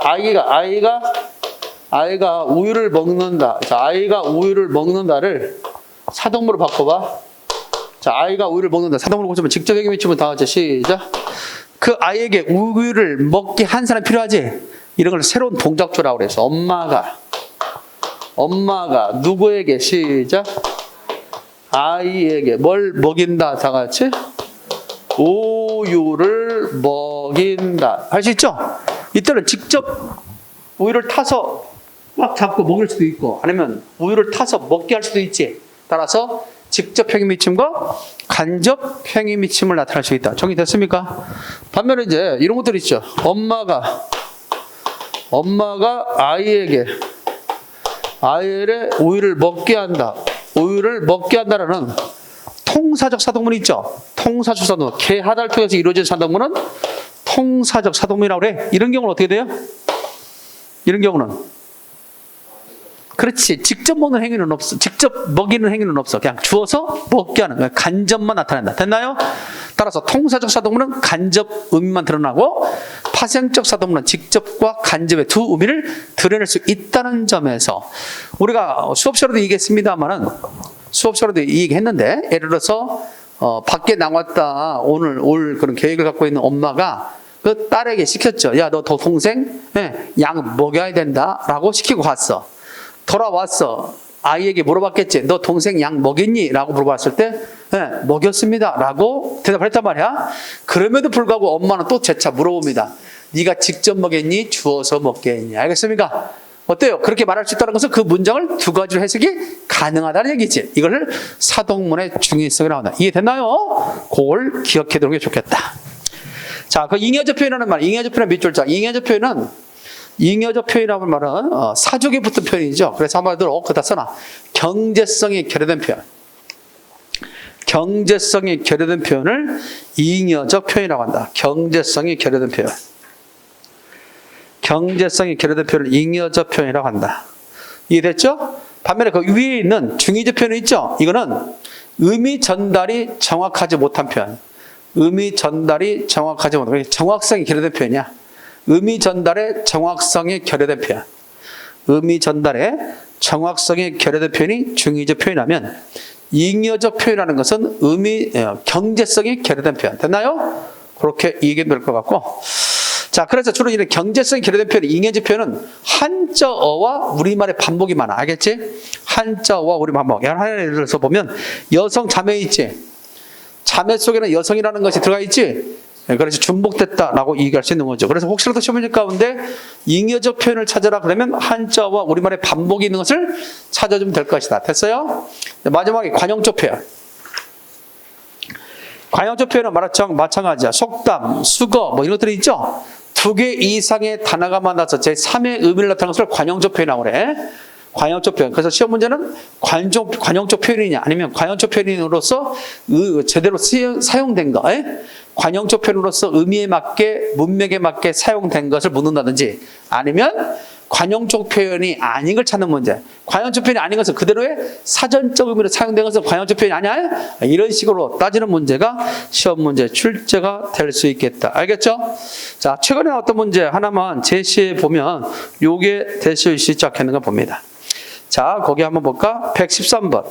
아이가 우유를 먹는다. 자, 아이가 우유를 먹는다를 사동으로 바꿔봐. 자, 아이가 우유를 먹는다. 사동으로 고치면 직접 행위 미침은 다 같이 시작. 그 아이에게 우유를 먹게 한 사람 필요하지? 이런 걸 새로운 동작조라고 그래서 엄마가 누구에게 시작? 아이에게 뭘 먹인다. 다 같이 우유를 먹인다. 할 수 있죠? 이때는 직접 우유를 타서 꽉 잡고 먹일 수도 있고 아니면 우유를 타서 먹게 할 수도 있지. 따라서 직접 행위 미침과 간접 행위 미침을 나타낼 수 있다. 정리됐습니까? 반면에 이제 이런 것들 있죠. 엄마가 아이에게 우유를 먹게 한다. 우유를 먹게 한다라는 통사적 사동문 있죠. 통사적 사동문. 개하다를 통해서 이루어진 사동문은 통사적 사동문이라고 그래. 이런 경우는 어떻게 돼요? 이런 경우는 그렇지. 직접 먹는 행위는 없어. 직접 먹이는 행위는 없어. 그냥 주어서 먹게 하는 거야. 간접만 나타낸다. 됐나요? 따라서 통사적 사동문은 간접 의미만 드러나고 파생적 사동문은 직접과 간접의 두 의미를 드러낼 수 있다는 점에서 우리가 수업 시간에도 얘기했습니다만은 수업 시간에도 얘기했는데 예를 들어서 밖에 나왔다 올 그런 계획을 갖고 있는 엄마가 그 딸에게 시켰죠. 야, 너 동생 양 먹여야 된다라고 시키고 갔어. 돌아왔어. 아이에게 물어봤겠지. 너 동생 양 먹였니? 라고 물어봤을 때 먹였습니다. 라고 대답을 했단 말이야. 그럼에도 불구하고 엄마는 또 재차 물어봅니다. 네가 직접 먹였니? 주워서 먹게 했니? 알겠습니까? 어때요? 그렇게 말할 수 있다는 것은 그 문장을 두 가지로 해석이 가능하다는 얘기지. 이걸 사동문의 중의성이 나온다. 이해됐나요? 그걸 기억해 두는 게 좋겠다. 자, 그 잉여적 표현이라는 말, 잉여적 표현 밑줄자. 잉여적 표현이라는 말은 사족에 붙은 표현이죠. 그래서 한마디로 그다 써놔. 경제성이 결여된 표현. 경제성이 결여된 표현을 잉여적 표현이라고 한다. 경제성이 결여된 표현. 경제성이 결여된 표현을 잉여적 표현이라고 한다. 이해됐죠? 반면에 그 위에 있는 중의적 표현이 있죠. 이거는 의미 전달이 정확하지 못한 표현. 의미 전달이 정확하지 못한 표현. 정확성이 결여된 표현이야. 의미 전달의 정확성이 결여된 표현. 의미 전달의 정확성이 결여된 표현이 중의적 표현이라면 잉여적 표현이라는 것은 경제성이 결여된 표현. 됐나요? 그렇게 이해될 것 같고. 자, 그래서 주로 이런 경제성이 결여된 표현, 잉여적 표현은 한자어와 우리말의 반복이 많아. 알겠지? 한자어와 우리말 반복. 예를 들어서 보면 여성 자매 있지? 자매 속에는 여성이라는 것이 들어가 있지? 그래서 중복됐다라고 얘기할 수 있는 거죠. 그래서 혹시라도 시험문제 가운데 잉여적 표현을 찾아라 그러면 한자와 우리말의 반복이 있는 것을 찾아주면 될 것이다. 됐어요? 마지막에 관용적 표현. 관용적 표현은 마찬가지야. 속담, 수거 뭐 이런 것들이 있죠. 두 개 이상의 단어가 만나서 제3의 의미를 나타내는 것을 관용적 표현이라고 그래. 관용적 표현. 그래서 시험 문제는 관용적 표현이냐 아니면 관용적 표현으로서 제대로 사용된 거. 관용적 표현으로서 의미에 맞게 문맥에 맞게 사용된 것을 묻는다든지 아니면 관용적 표현이 아닌 걸 찾는 문제. 관용적 표현이 아닌 것은 그대로의 사전적 의미로 사용된 것은 관용적 표현이 아니야? 이런 식으로 따지는 문제가 시험 문제 출제가 될 수 있겠다. 알겠죠? 자, 최근에 나왔던 문제 하나만 제시해 보면 요게 될 수 시작하는 걸 봅니다. 자, 거기 한번 볼까? 113번.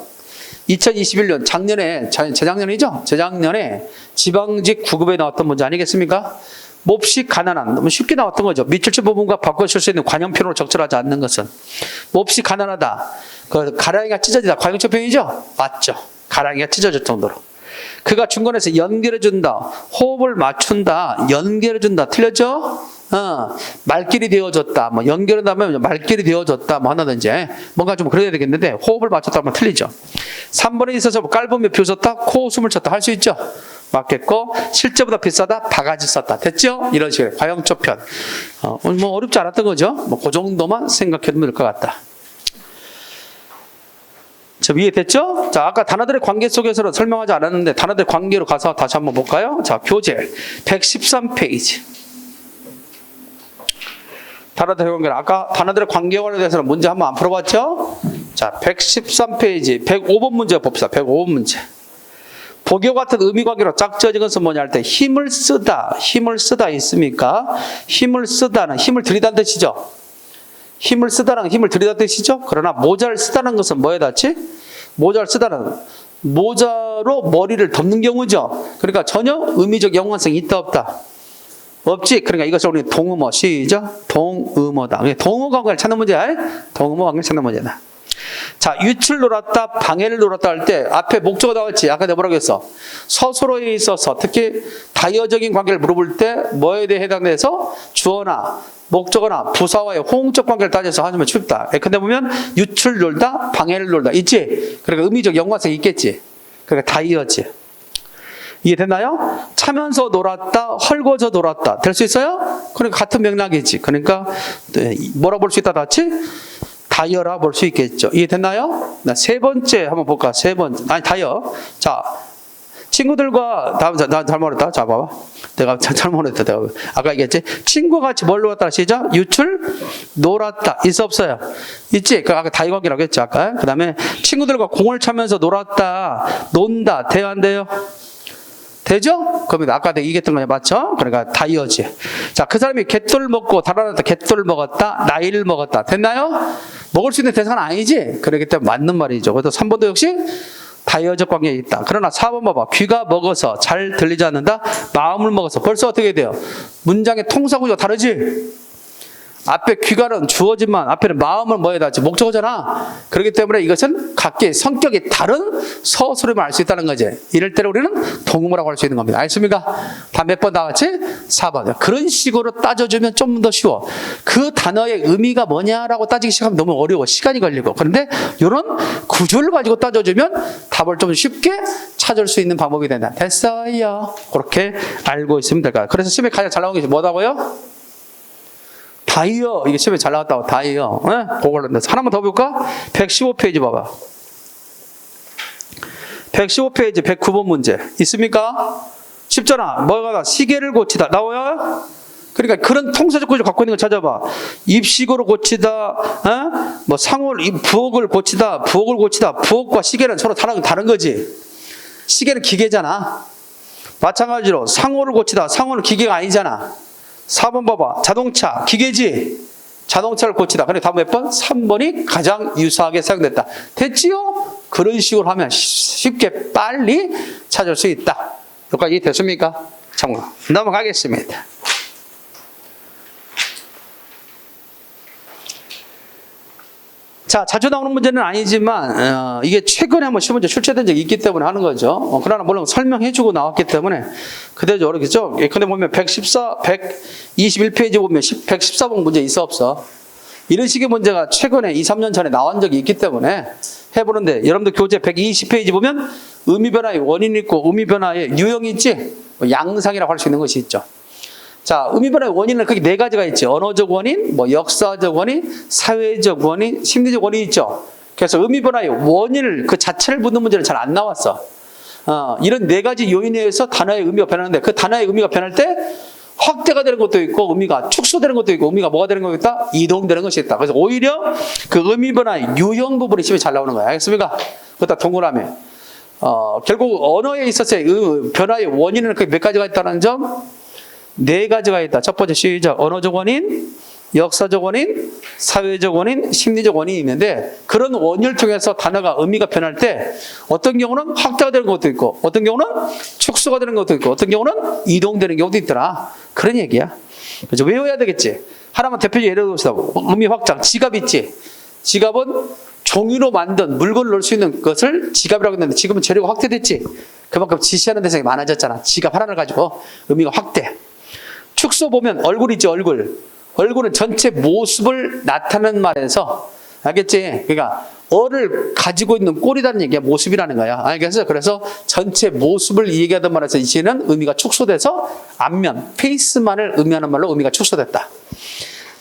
2021년 재작년이죠? 재작년에 지방직 9급에 나왔던 문제 아니겠습니까? 몹시 가난한, 너무 쉽게 나왔던 거죠. 밑줄치 부분과 바꿔 쓸 수 있는 관용표로 적절하지 않는 것은 몹시 가난하다. 그 가랑이가 찢어지다. 관용적 표현이죠? 맞죠. 가랑이가 찢어질 정도로. 그가 중간에서 연결해준다. 호흡을 맞춘다. 연결해준다. 틀렸죠? 말길이 되어졌다. 뭐 연결한다면 말길이 되어졌다. 뭐 하나든지 뭔가 좀 그래야 되겠는데 호흡을 맞췄다 하면 틀리죠. 3번에 있어서 깔보며 비웃었다. 코웃음을 쳤다. 할 수 있죠. 맞겠고 실제보다 비싸다. 바가지 썼다. 됐죠? 이런 식의 관용적 표현. 뭐 어렵지 않았던 거죠. 뭐 그 정도만 생각해두면 될 것 같다. 자, 이해됐죠? 자, 아까 단어들의 관계 속에서는 설명하지 않았는데 단어들의 관계로 가서 다시 한번 볼까요? 자, 교재 113페이지. 단어들의 관계. 아까 단어들의 관계에 관련해서는 문제 한번 안 풀어봤죠? 자, 113페이지 105번 문제 봅시다. 105번 문제. 복요 같은 의미 관계로 짝지어진 것은 뭐냐 할 때 힘을 쓰다 있습니까? 힘을 쓰다는 힘을 들이다는 뜻이죠. 힘을 쓰다는 힘을 들이다는 뜻이죠. 그러나 모자를 쓰다는 것은 뭐에 닿지? 모자를 쓰다는 모자로 머리를 덮는 경우죠. 그러니까 전혀 의미적 연관성이 있다 없다? 없지. 그러니까 이것을 우리 동음어 시작 동음어다. 동음어 관계를 찾는 문제야. 동음어 관계를 찾는 문제다. 자, 유출 놀았다, 방해를 놀았다 할 때 앞에 목적어 나왔지. 아까 내가 뭐라고 했어? 서술어에 있어서 특히 다이어적인 관계를 물어볼 때 뭐에 대해 해당돼서 주어나 목적어나 부사와의 호응적 관계를 따져서 하면 쉽다. 근데 보면 유출 놀다, 방해를 놀다 있지? 그러니까 의미적 연관성이 있겠지. 그러니까 다이어지. 이해됐나요? 차면서 놀았다, 헐거져 놀았다. 될 수 있어요? 그러니까 같은 맥락이지. 그러니까 뭐라 볼 수 있다 닿지? 다이어라 볼 수 있겠죠. 이해됐나요? 세 번째 한번 볼까? 세 번째. 아니, 다이어. 자, 친구들과, 나 잘못했다. 자, 봐봐. 내가 잘못했다. 내가 아까 얘기했지? 친구와 같이 뭘 놀았다? 시작. 유출, 놀았다. 있어, 없어요? 있지? 그 아까 다이어 관계라고 했죠. 아까. 그 다음에 친구들과 공을 차면서 놀았다. 논다. 돼요, 안 돼요? 되죠? 그러면 아까 내가 얘기했던 거냐, 맞죠? 그러니까 다이어지. 자, 그 사람이 갯돌 먹고 달아났다. 갯돌 먹었다. 나이를 먹었다. 됐나요? 먹을 수 있는 대상은 아니지? 그렇기 때문에 맞는 말이죠. 그래서 3번도 역시 다이어적 관계에 있다. 그러나 4번 봐봐. 귀가 먹어서 잘 들리지 않는다. 마음을 먹어서 벌써 어떻게 돼요? 문장의 통사구조가 다르지? 앞에 귀가는 주어지만 앞에는 마음을 뭐에 닿지? 목적어잖아. 그렇기 때문에 이것은 각기 성격이 다른 서술임을 알 수 있다는 거지. 이럴 때를 우리는 동음어라고 할 수 있는 겁니다. 알겠습니까? 다 몇 번 나왔지? 4번. 그런 식으로 따져주면 좀 더 쉬워. 그 단어의 의미가 뭐냐라고 따지기 시작하면 너무 어려워. 시간이 걸리고. 그런데 이런 구조를 가지고 따져주면 답을 좀 쉽게 찾을 수 있는 방법이 된다. 됐어요. 그렇게 알고 있으면 될까요? 그래서 시험에 가장 잘 나온 게 뭐라고요? 다이어. 이게 시험에 잘 나왔다고. 다이어. 그걸로 하나만 더 볼까? 115페이지 봐봐. 115페이지 109번 문제 있습니까? 쉽잖아. 뭐가 나? 시계를 고치다. 나와요? 그러니까 그런 통사적 구조 갖고 있는 거 찾아봐. 입식으로 고치다. 뭐 상호를 부엌을 고치다. 부엌을 고치다. 부엌과 시계는 서로 다른 거지. 시계는 기계잖아. 마찬가지로 상호를 고치다. 상호는 기계가 아니잖아. 4번 봐봐. 자동차, 기계지? 자동차를 고치다. 그래, 다음 몇 번? 3번이 가장 유사하게 사용됐다. 됐지요? 그런 식으로 하면 쉽게 빨리 찾을 수 있다. 여기까지 됐습니까? 참고 넘어가겠습니다. 자, 자주 나오는 문제는 아니지만 이게 최근에 한번 시험 문제 출제된 적이 있기 때문에 하는 거죠. 그러나 물론 설명해주고 나왔기 때문에 그대로 어렵겠죠. 근데 보면 121페이지 보면 114번 문제 있어 없어? 이런 식의 문제가 최근에 2, 3년 전에 나온 적이 있기 때문에 해보는데 여러분들 교재 120페이지 보면 의미 변화의 원인이 있고 의미 변화의 유형이 있지? 양상이라고 할 수 있는 것이 있죠. 자, 의미 변화의 원인은 크게 네 가지가 있지. 언어적 원인, 뭐 역사적 원인, 사회적 원인, 심리적 원인이 있죠. 그래서 의미 변화의 원인을 그 자체를 묻는 문제는 잘 안 나왔어. 이런 네 가지 요인에 의해서 단어의 의미가 변하는데 그 단어의 의미가 변할 때 확대가 되는 것도 있고 의미가 축소되는 것도 있고 의미가 뭐가 되는 것도 있다? 이동되는 것이 있다. 그래서 오히려 그 의미 변화의 유형 부분이 시험에 잘 나오는 거야. 알겠습니까? 그렇다 동그라미. 결국 언어에 있어서의 변화의 원인은 그 몇 가지가 있다는 점? 네 가지가 있다. 첫 번째 시작. 언어적 원인, 역사적 원인, 사회적 원인, 심리적 원인이 있는데 그런 원인을 통해서 단어가 의미가 변할 때 어떤 경우는 확대가 되는 것도 있고 어떤 경우는 축소가 되는 것도 있고 어떤 경우는 이동되는 경우도 있더라. 그런 얘기야. 그래서 외워야 되겠지. 하나만 대표적으로 예를 들어서 의미 확장. 지갑 있지. 지갑은 종이로 만든 물건을 넣을 수 있는 것을 지갑이라고 했는데 지금은 재료가 확대됐지. 그만큼 지시하는 대상이 많아졌잖아. 지갑 하나를 가지고 의미가 확대. 축소 보면 얼굴 있지, 얼굴. 얼굴은 전체 모습을 나타내는 말에서, 알겠지? 그러니까, 어를 가지고 있는 꼴이라는 얘기야, 모습이라는 거야. 알겠어? 그래서 전체 모습을 얘기하던 말에서 이제는 의미가 축소돼서 앞면, 페이스만을 의미하는 말로 의미가 축소됐다.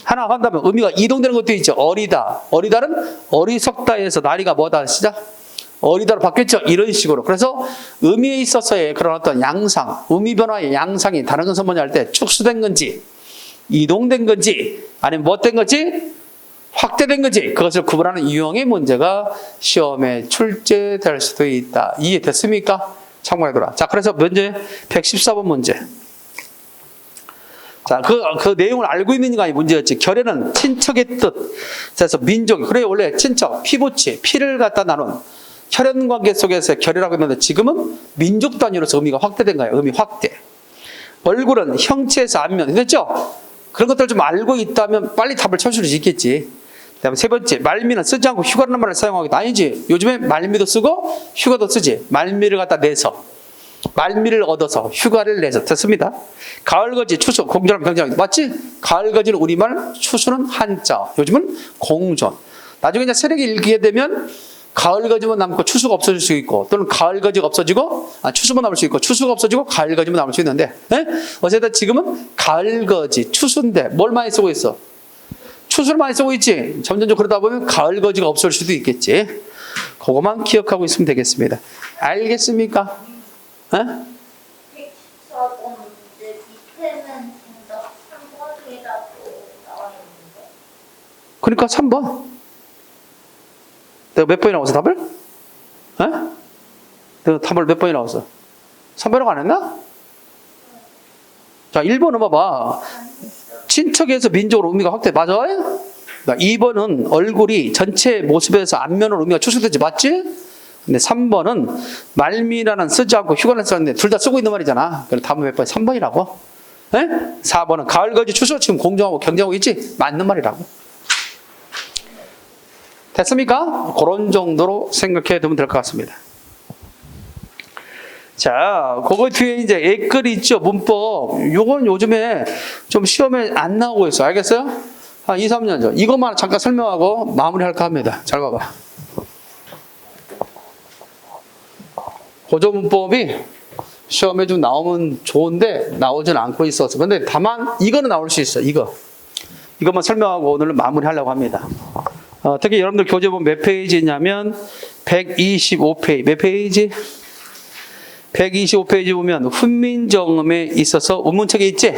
하나 한다면 의미가 이동되는 것도 있죠. 어리다. 어리다는 어리석다에서 나리가 뭐다? 시작? 어리다로 바뀌었죠. 이런 식으로. 그래서 의미에 있어서의 그런 어떤 양상, 의미 변화의 양상이 다른 것은 뭐냐 할 때 축소된 건지 이동된 건지 아니면 뭐 된 건지 확대된 건지 그것을 구분하는 유형의 문제가 시험에 출제될 수도 있다. 이해됐습니까? 참고해둬라. 자, 그래서 문제 114번 문제. 자, 그 내용을 알고 있는 게 문제였지. 결연은 친척의 뜻. 그래서 민족, 그래 원래 친척, 피부치, 피를 갖다 나눈 혈연 관계 속에서 결여라고 했는데 지금은 민족 단위로서 의미가 확대된 거예요. 의미 확대. 얼굴은 형체에서 안면, 됐죠? 그런 것들 좀 알고 있다면 빨리 답을 쳐줄 수 있겠지. 그다음에 세 번째, 말미는 쓰지 않고 휴가라는 말을 사용하기도 아니지. 요즘에 말미도 쓰고 휴가도 쓰지. 말미를 갖다 내서, 말미를 얻어서 휴가를 내서 됐습니다. 가을거지, 추수, 공존하면 경쟁하기 맞지? 가을거지는 우리말, 추수는 한자. 요즘은 공존. 나중에 이제 세력이 일기게 되면 가을거지만 남고 추수가 없어질 수 있고 또는 가을거지가 없어지고 추수만 남을 수 있고 추수가 없어지고 가을거지만 남을 수 있는데 어쨌든 지금은 가을거지, 추수인데 뭘 많이 쓰고 있어? 추수를 많이 쓰고 있지. 점점 그러다 보면 가을거지가 없을 수도 있겠지. 그것만 기억하고 있으면 되겠습니다. 알겠습니까? 114번 문제 밑에는 정답 3번이라고 나와 있는데. 그러니까 3번. 내가 몇 번이 나왔어 답을? 내가 답을 몇 번이 나왔어? 3번이라고 안 했나? 자, 1번 봐봐. 친척에서 민족으로 의미가 확대. 맞아? 2번은 얼굴이 전체 모습에서 안면으로 의미가 축소되지. 맞지? 근데 3번은 말미라는 쓰지 않고 휴가를 썼는데 둘 다 쓰고 있는 말이잖아. 그럼 답은 몇 번? 3번이라고. 4번은 가을거지 추수 지금 공정하고 경쟁하고 있지? 맞는 말이라고. 됐습니까? 그런 정도로 생각해 두면 될 것 같습니다. 자, 그거 뒤에 이제 예글이 있죠. 문법. 요건 요즘에 좀 시험에 안 나오고 있어. 알겠어요? 한 2, 3년 전. 이것만 잠깐 설명하고 마무리할까 합니다. 잘 봐봐. 고조 문법이 시험에 좀 나오면 좋은데 나오진 않고 있었어. 근데 다만 이거는 나올 수 있어. 이것만 설명하고 오늘은 마무리하려고 합니다. 특히 여러분들 교재 보면 몇 페이지냐면 125페이지. 몇 페이지? 125페이지 보면 훈민정음에 있어서 운문책에 있지?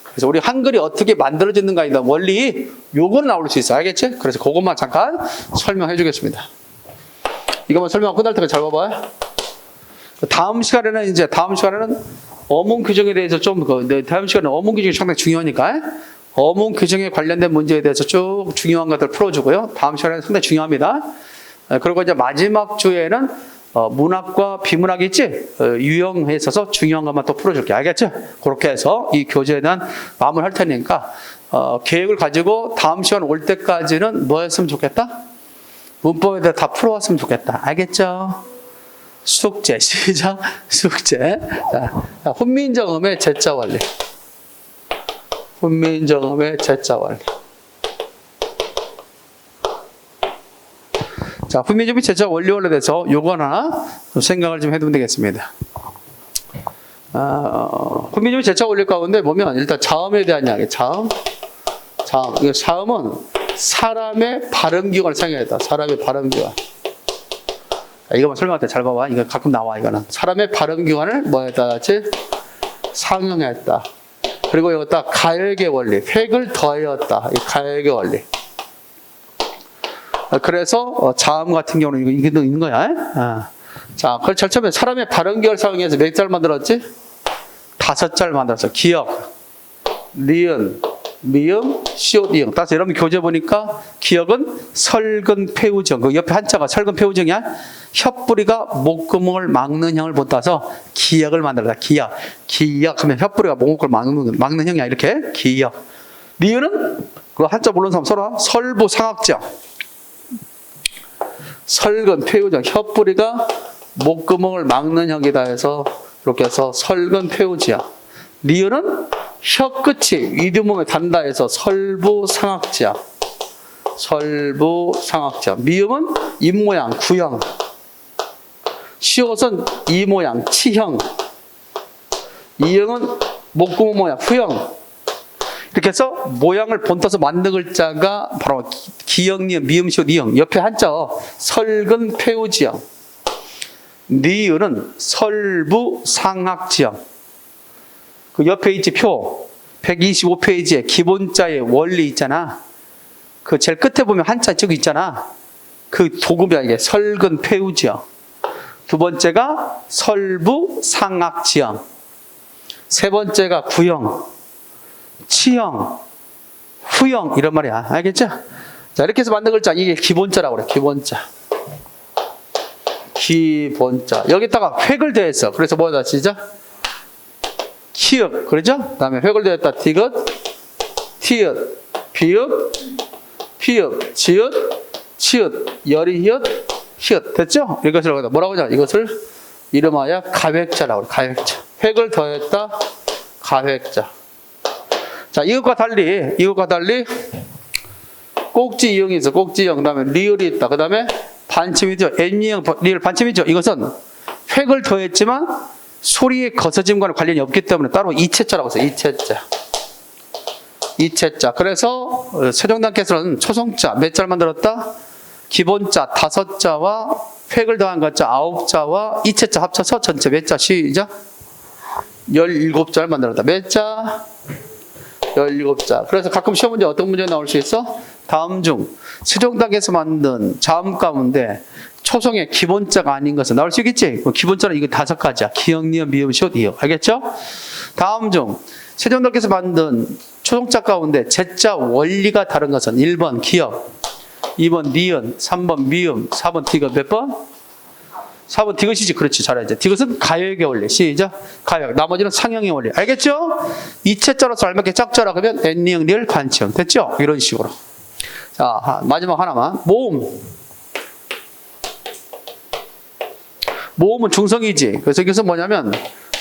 그래서 우리 한글이 어떻게 만들어지는가에 대한 원리, 요거는 나올 수 있어. 알겠지? 그래서 그것만 잠깐 설명해 주겠습니다. 이것만 설명하고 끝날 때까지 잘 봐봐요. 다음 시간에는 어문 규정에 대해서 다음 시간에 어문 규정이 상당히 중요하니까 어문 규정에 관련된 문제에 대해서 쭉 중요한 것들 풀어주고요. 다음 시간에 상당히 중요합니다. 그리고 이제 마지막 주에는 문학과 비문학이 있지? 유형에 있어서 중요한 것만 또 풀어줄게. 알겠죠? 그렇게 해서 이 교재에 대한 마무리 할 테니까 계획을 가지고 다음 시간 올 때까지는 뭐 했으면 좋겠다? 문법에 대해 다 풀어왔으면 좋겠다. 알겠죠? 숙제, 시작, 숙제. 자, 훈민정음의 제자 원리. 훈민정음의 제자 원리. 자, 훈민정음의 제자 원리에 대해서 요거 하나 생각을 좀 해두면 되겠습니다. 훈민정음의 제자 원리 가운데 보면 일단 자음에 대한 이야기. 자음. 자음은 사람의 발음기관을 사용했다. 사람의 발음기관. 이거만 설명할 때 잘 봐봐. 이거 가끔 나와, 이거는. 사람의 발음기관을 뭐에다 같이 상용했다. 그리고 여기다 가열계 원리, 획을 더하였다. 이 가열계 원리. 그래서 자음 같은 경우는 이게 있는 거야. 자, 그걸 제일 처음에 사람의 발음기관을 사용해서 몇 잘 만들었지? 5잘 만들었어. 기역, 니은, 미음, 시옷, 이응. 따라서 여러분 교재 보니까 기역은 설근 폐우정. 그 옆에 한자가 설근 폐우정이야. 혓뿌리가 목구멍을 막는 형을 본따서 기역을 만들었다. 기역 하면 혓뿌리가 목구멍을 막는 형이야. 이렇게 기역. 미음은 그 한자 모르는 사람 서로 설부상학정. 설근 폐우정. 혓뿌리가 목구멍을 막는 형이다 해서 이렇게 해서 설근 폐우지야. 니은은 혀끝이 이두몸에 단다 해서 설부상학지야. 설부상학지야. 미음은 입모양, 구형. 시옷은 이모양, 치형. 이형은 목구멍 모양, 후형. 이렇게 해서 모양을 본떠서 만든 글자가 바로 기형, 니은, 미음, 시옷, 이형. 옆에 한자 설근 폐우지형. 니은은 설부상학지형. 그 옆에 있지 표. 125페이지에 기본자의 원리 있잖아. 그 제일 끝에 보면 한자 쭉 있잖아. 그 도금이야, 이게. 설근 폐우지형. 두 번째가 설부 상악지형. 세 번째가 구형, 치형, 후형, 이런 말이야. 알겠죠? 자, 이렇게 해서 만든 글자, 이게 기본자라고 그래. 기본자. 기본자. 여기다가 획을 더했어. 그래서 뭐다, 시작? 키읔. 그러죠? 그 다음에 획을 더했다. 디귿, 티읕, 비읒, 피읒, 지읒, 치읒, 열이 히읗, 히읗. 됐죠? 이것을 뭐라고 하냐? 이것을 이름하여 가획자라고 그래. 가획자. 획을 더했다. 가획자. 자, 이것과 달리 꼭지 이형이 있어. 꼭지 이형. 그 다음에 리을이 있다. 그 다음에 반침이죠. N이형, 리을 반침이죠. 이것은 획을 더했지만 소리의 거서짐과는 관련이 없기 때문에 따로 이체자라고 했어요. 이체자. 이체자. 그래서 세종대왕께서는 초성자 몇 자를 만들었다? 기본자 5자와 획을 더한 것자 9자와 이체자 합쳐서 전체 몇 자? 시작. 17자를 만들었다. 몇 자? 17자. 그래서 가끔 시험 문제 어떤 문제 나올 수 있어? 다음 중 세종대왕께서 만든 자음 가운데 초성의 기본자가 아닌 것은 나올 수 있겠지? 기본자는 이거 5가지야. 기역, 니은, 미음, 시옷, 이역. 알겠죠? 다음 중 세종대왕께서 만든 초성자 가운데 제자 원리가 다른 것은 1번 기역, 2번 니은, 3번 미음, 4번 디귿. 몇 번? 4번 디귿이지. 그렇지. 잘해야지. 디귿은 가역의 원리. 시작. 가역. 나머지는 상형의 원리. 알겠죠? 이체자로서 알맞게 짝자라 그러면 N니은, 리을, 반치형. 됐죠? 이런 식으로. 자, 마지막 하나만. 모음. 모음은 중성이지. 그래서 여기서 뭐냐면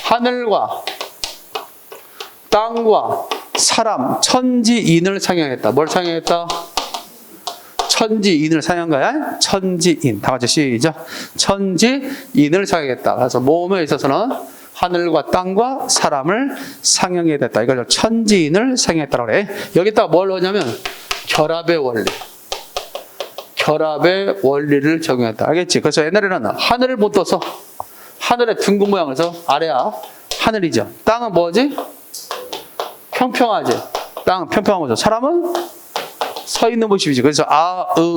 하늘과 땅과 사람, 천지인을 상형했다. 뭘 상형했다? 천지인을 상한 거야. 천지인. 다 같이 시작. 천지인을 상형했다. 그래서 모음에 있어서는 하늘과 땅과 사람을 상형해야 됐다. 이걸 천지인을 상형했다고 그래. 여기다가 뭘 넣냐면 결합의 원리. 결합의 원리를 적용했다. 알겠지? 그래서 옛날에는 하늘을 못 떠서 하늘의 둥근 모양에서 아래야 하늘이죠. 땅은 뭐지? 평평하지. 땅은 평평하고 사람은 서 있는 모습이지. 그래서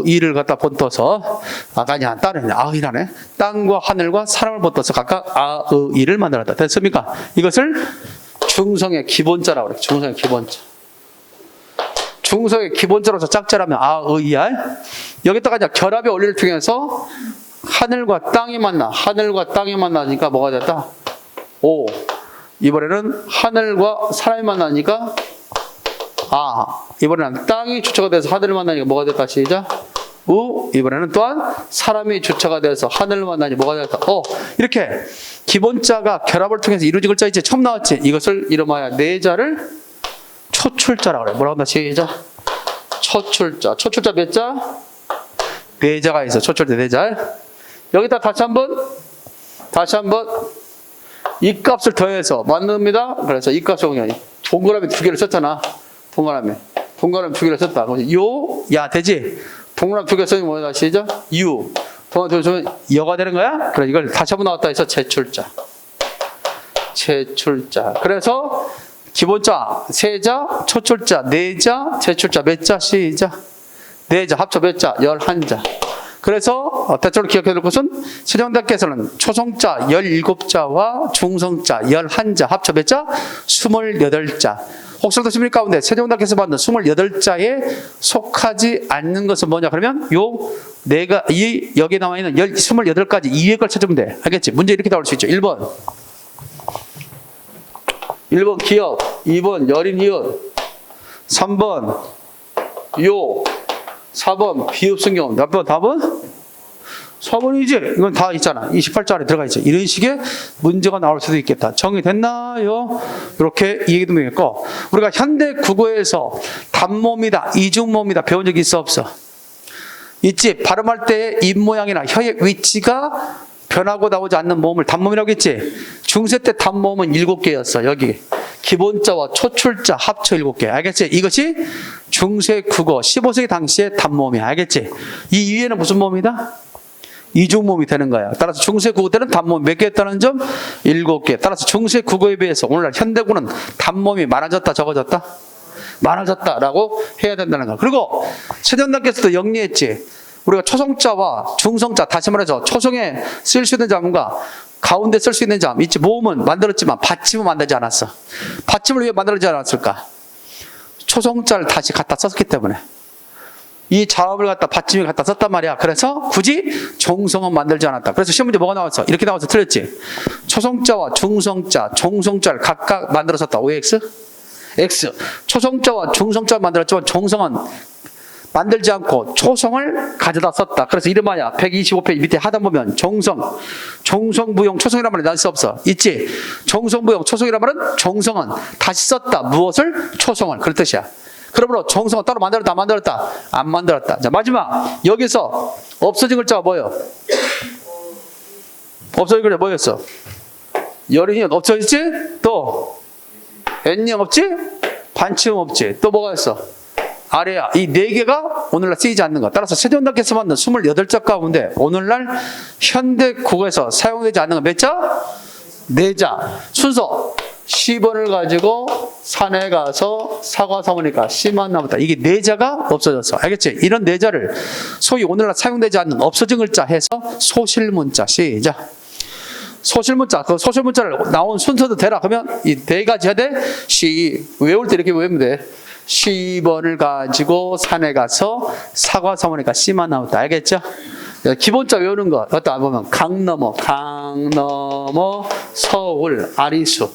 이를 갖다 본떠서 아니야 다른 이라네. 땅과 하늘과 사람을 본떠서 각각 이를 만들었다. 됐습니까? 이것을 중성의 기본자라고 그래. 중성의 기본자. 중성의 기본자로서 짝자라면 이야. 여기다가 이제 결합의 원리를 통해서 하늘과 땅이 만나. 하늘과 땅이 만나니까 뭐가 됐다? 오. 이번에는 하늘과 사람이 만나니까 이번에는 땅이 주체가 돼서 하늘을 만나니까 뭐가 됐다? 시작. 이번에는 또한 사람이 주체가 돼서 하늘을 만나니 뭐가 됐다? 이렇게 기본자가 결합을 통해서 이루어진 글자 이제 처음 나왔지. 이것을 이름하여 내자를 초출자라고 그래. 뭐라고 한다? 시작. 초출자. 초출자 몇 자? 네 자가 있어. 초출자 네 자. 여기다 다시 한번 이 값을 더해서 만듭니다. 그래서 이 값을 그냥 동그라미 2개를 썼잖아. 동그라미 2개를 썼다. 야 되지? 동그라미 2개 쓰면 뭐야? 시작. 동그라미 2개 쓰면 여가 되는 거야? 그래 이걸 다시 한번 나왔다 해서 제출자. 그래서 기본자, 세자, 초출자, 네자, 제출자 몇 자? 시작. 네자 합쳐 몇 자? 11자. 그래서 대체로 기억해야 될 것은 세종대왕께서는 초성자 17자와 중성자 11자 합쳐 몇 자? 28자. 혹시라도 시민 가운데 세종대왕께서 만든 28자에 속하지 않는 것은 뭐냐? 그러면 여기 나와 있는 28가지 이의 걸 찾으면 돼. 알겠지? 문제 이렇게 나올 수 있죠. 1번 기역, 2번 열인 이읒, 3번 4번 비읍성경. 몇 번? 답은? 4번이지. 이건 다 있잖아. 28자리 들어가 있죠. 이런 식의 문제가 나올 수도 있겠다. 정리됐나요? 이렇게 얘기도 되겠고, 우리가 현대 국어에서 단모음이다, 이중모음이다 배운 적이 있어 없어? 있지. 발음할 때 입 모양이나 혀의 위치가 변하고 나오지 않는 모음을 단모음이라고 했지. 중세 때 단모음은 7개였어. 여기 기본자와 초출자 합쳐 7개. 알겠지? 이것이 중세 국어 15세기 당시의 단모음이야. 알겠지? 이 위에는 무슨 모음이다? 이중모음이 되는 거야. 따라서 중세 국어 때는 단모음이 몇 개 했다는 점? 7개. 따라서 중세 국어에 비해서 오늘날 현대국어는 단모음이 많아졌다, 적어졌다? 많아졌다라고 해야 된다는 거야. 그리고 세종대왕께서도 영리했지. 우리가 초성자와 중성자, 다시 말해서 초성에 쓸 수 있는 자음과 가운데 쓸 수 있는 자음 있지. 모음은 만들었지만 받침은 만들지 않았어. 받침을 왜 만들지 않았을까? 초성자를 다시 갖다 썼기 때문에. 이 자음을 갖다 받침을 갖다 썼단 말이야. 그래서 굳이 종성은 만들지 않았다. 그래서 시험 문제 뭐가 나왔어? 이렇게 나와서 틀렸지. 초성자와 중성자, 종성자를 각각 만들어 썼다. OX? X. 초성자와 중성자를 만들었지만 종성은 만들지 않고 초성을 가져다 썼다. 그래서 이름하여 125페이지 밑에 하단 보면 종성, 종성부용 초성이란 말이 나올 수 없어. 있지? 종성부용 초성이란 말은 종성은 다시 썼다. 무엇을? 초성을. 그런 뜻이야. 그러므로 종성은 따로 만들었다, 안 만들었다? 안 만들었다. 자, 마지막. 여기서 없어진 글자가 뭐예요? 없어진 글자 뭐였어? 열인이 없어졌지? 또 N형 없지? 반치음 없지? 또 뭐가 있어? 아래야. 이 4개가 오늘날 쓰이지 않는 것. 따라서 세종대왕께서 만든 28자 가운데 오늘날 현대 국어에서 사용되지 않는 거 몇 자? 4자. 순서 10원을 가지고 산에 가서 사과 사모니까 씨만 남았다. 이게 4자가 없어졌어. 알겠지? 이런 4자를 소위 오늘날 사용되지 않는 없어진 글자 해서 소실문자. 시작. 소실문자, 그 소실문자를 나온 순서도 되라. 그러면 이 4가지 해야 돼? 외울 때 이렇게 외우면 돼. 10원을 가지고 산에 가서 사과 사모니까 씨만 나왔다. 알겠죠? 기본자 외우는 거. 어떤 보면 강 넘어 서울 아리수.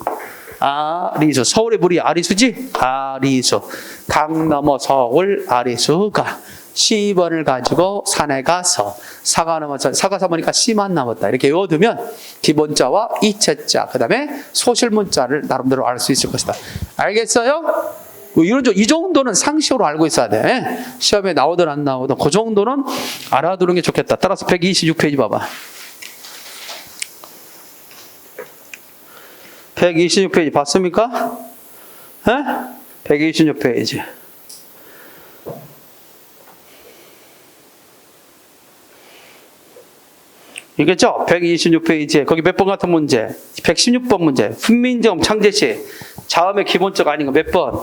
아리수. 서울의 물이 아리수지? 아리수. 강 넘어 서울 아리수가 10원을 가지고 산에 가서 사과 사모니까 씨만 남았다. 이렇게 외워두면 기본자와 이체자, 그 다음에 소실문자를 나름대로 알 수 있을 것이다. 알겠어요? 이 정도는 상식으로 알고 있어야 돼. 시험에 나오든 안 나오든 그 정도는 알아두는 게 좋겠다. 따라서 126페이지 봐봐. 126페이지 봤습니까? 126페이지. 이겠죠? 126페이지에 거기 몇 번 같은 문제? 116번 문제. 훈민정 창제시 자음의 기본적 아닌 거 몇 번?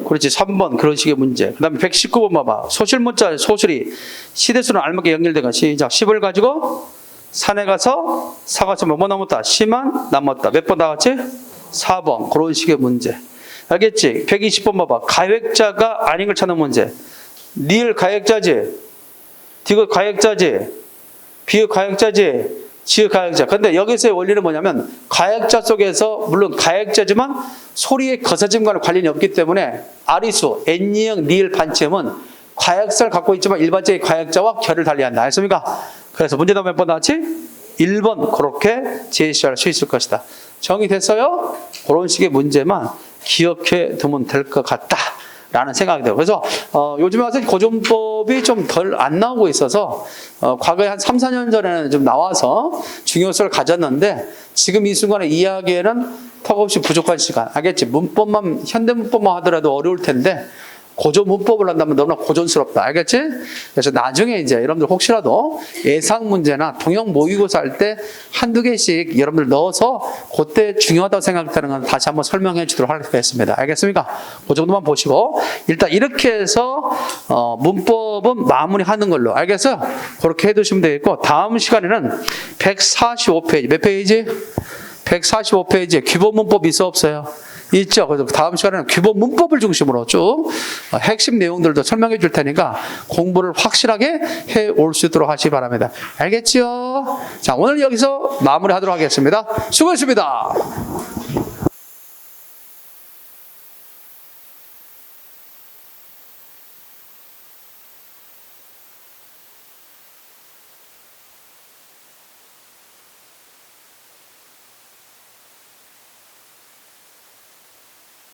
그렇지, 3번. 그런 식의 문제. 그 다음에 119번 봐봐. 소실문자 소실이 시대수는 알맞게 연결된 거. 시작. 10을 가지고 산에 가서 사과처럼 뭐 남았다? 씨만 남았다. 몇 번 나왔지? 4번. 그런 식의 문제. 알겠지? 120번 봐봐. 가액자가 아닌 걸 찾는 문제. 리을 가액자지, 디귿 가액자지, 비읍 가액자지, 지읒 가액자. 근데 여기서의 원리는 뭐냐면 가액자 속에서 물론 가액자지만 소리의 거세짐과는 관련이 없기 때문에 아리수, N형, 리을 반치음은 가액사를 갖고 있지만 일반적인 가액자와 결을 달리한다. 알겠습니까? 그래서 문제답 몇 번 나왔지? 1번. 그렇게 제시할 수 있을 것이다. 정의됐어요? 그런 식의 문제만 기억해 두면 될 것 같다 라는 생각이 들어요. 그래서 요즘에 와서 고전법이 좀 덜 안 나오고 있어서 과거에 한 3, 4년 전에는 좀 나와서 중요성을 가졌는데 지금 이 순간에 이해하기에는 턱없이 부족한 시간. 알겠지? 문법만, 현대 문법만 하더라도 어려울 텐데 고전 문법을 한다면 너무나 고전스럽다. 알겠지? 그래서 나중에 이제 여러분들 혹시라도 예상 문제나 통영 모의고사 할 때 한두 개씩 여러분들 넣어서 그때 중요하다고 생각되는 건 다시 한번 설명해 주도록 하겠습니다. 알겠습니까? 그 정도만 보시고 일단 이렇게 해서 문법은 마무리하는 걸로. 알겠어요? 그렇게 해두시면 되겠고 다음 시간에는 145페이지. 몇 페이지? 145페이지에 기본 문법 있어 없어요? 있죠. 그래서 다음 시간에는 기본 문법을 중심으로 쭉 핵심 내용들도 설명해 줄 테니까 공부를 확실하게 해 올 수 있도록 하시기 바랍니다. 알겠지요? 자, 오늘 여기서 마무리하도록 하겠습니다. 수고했습니다.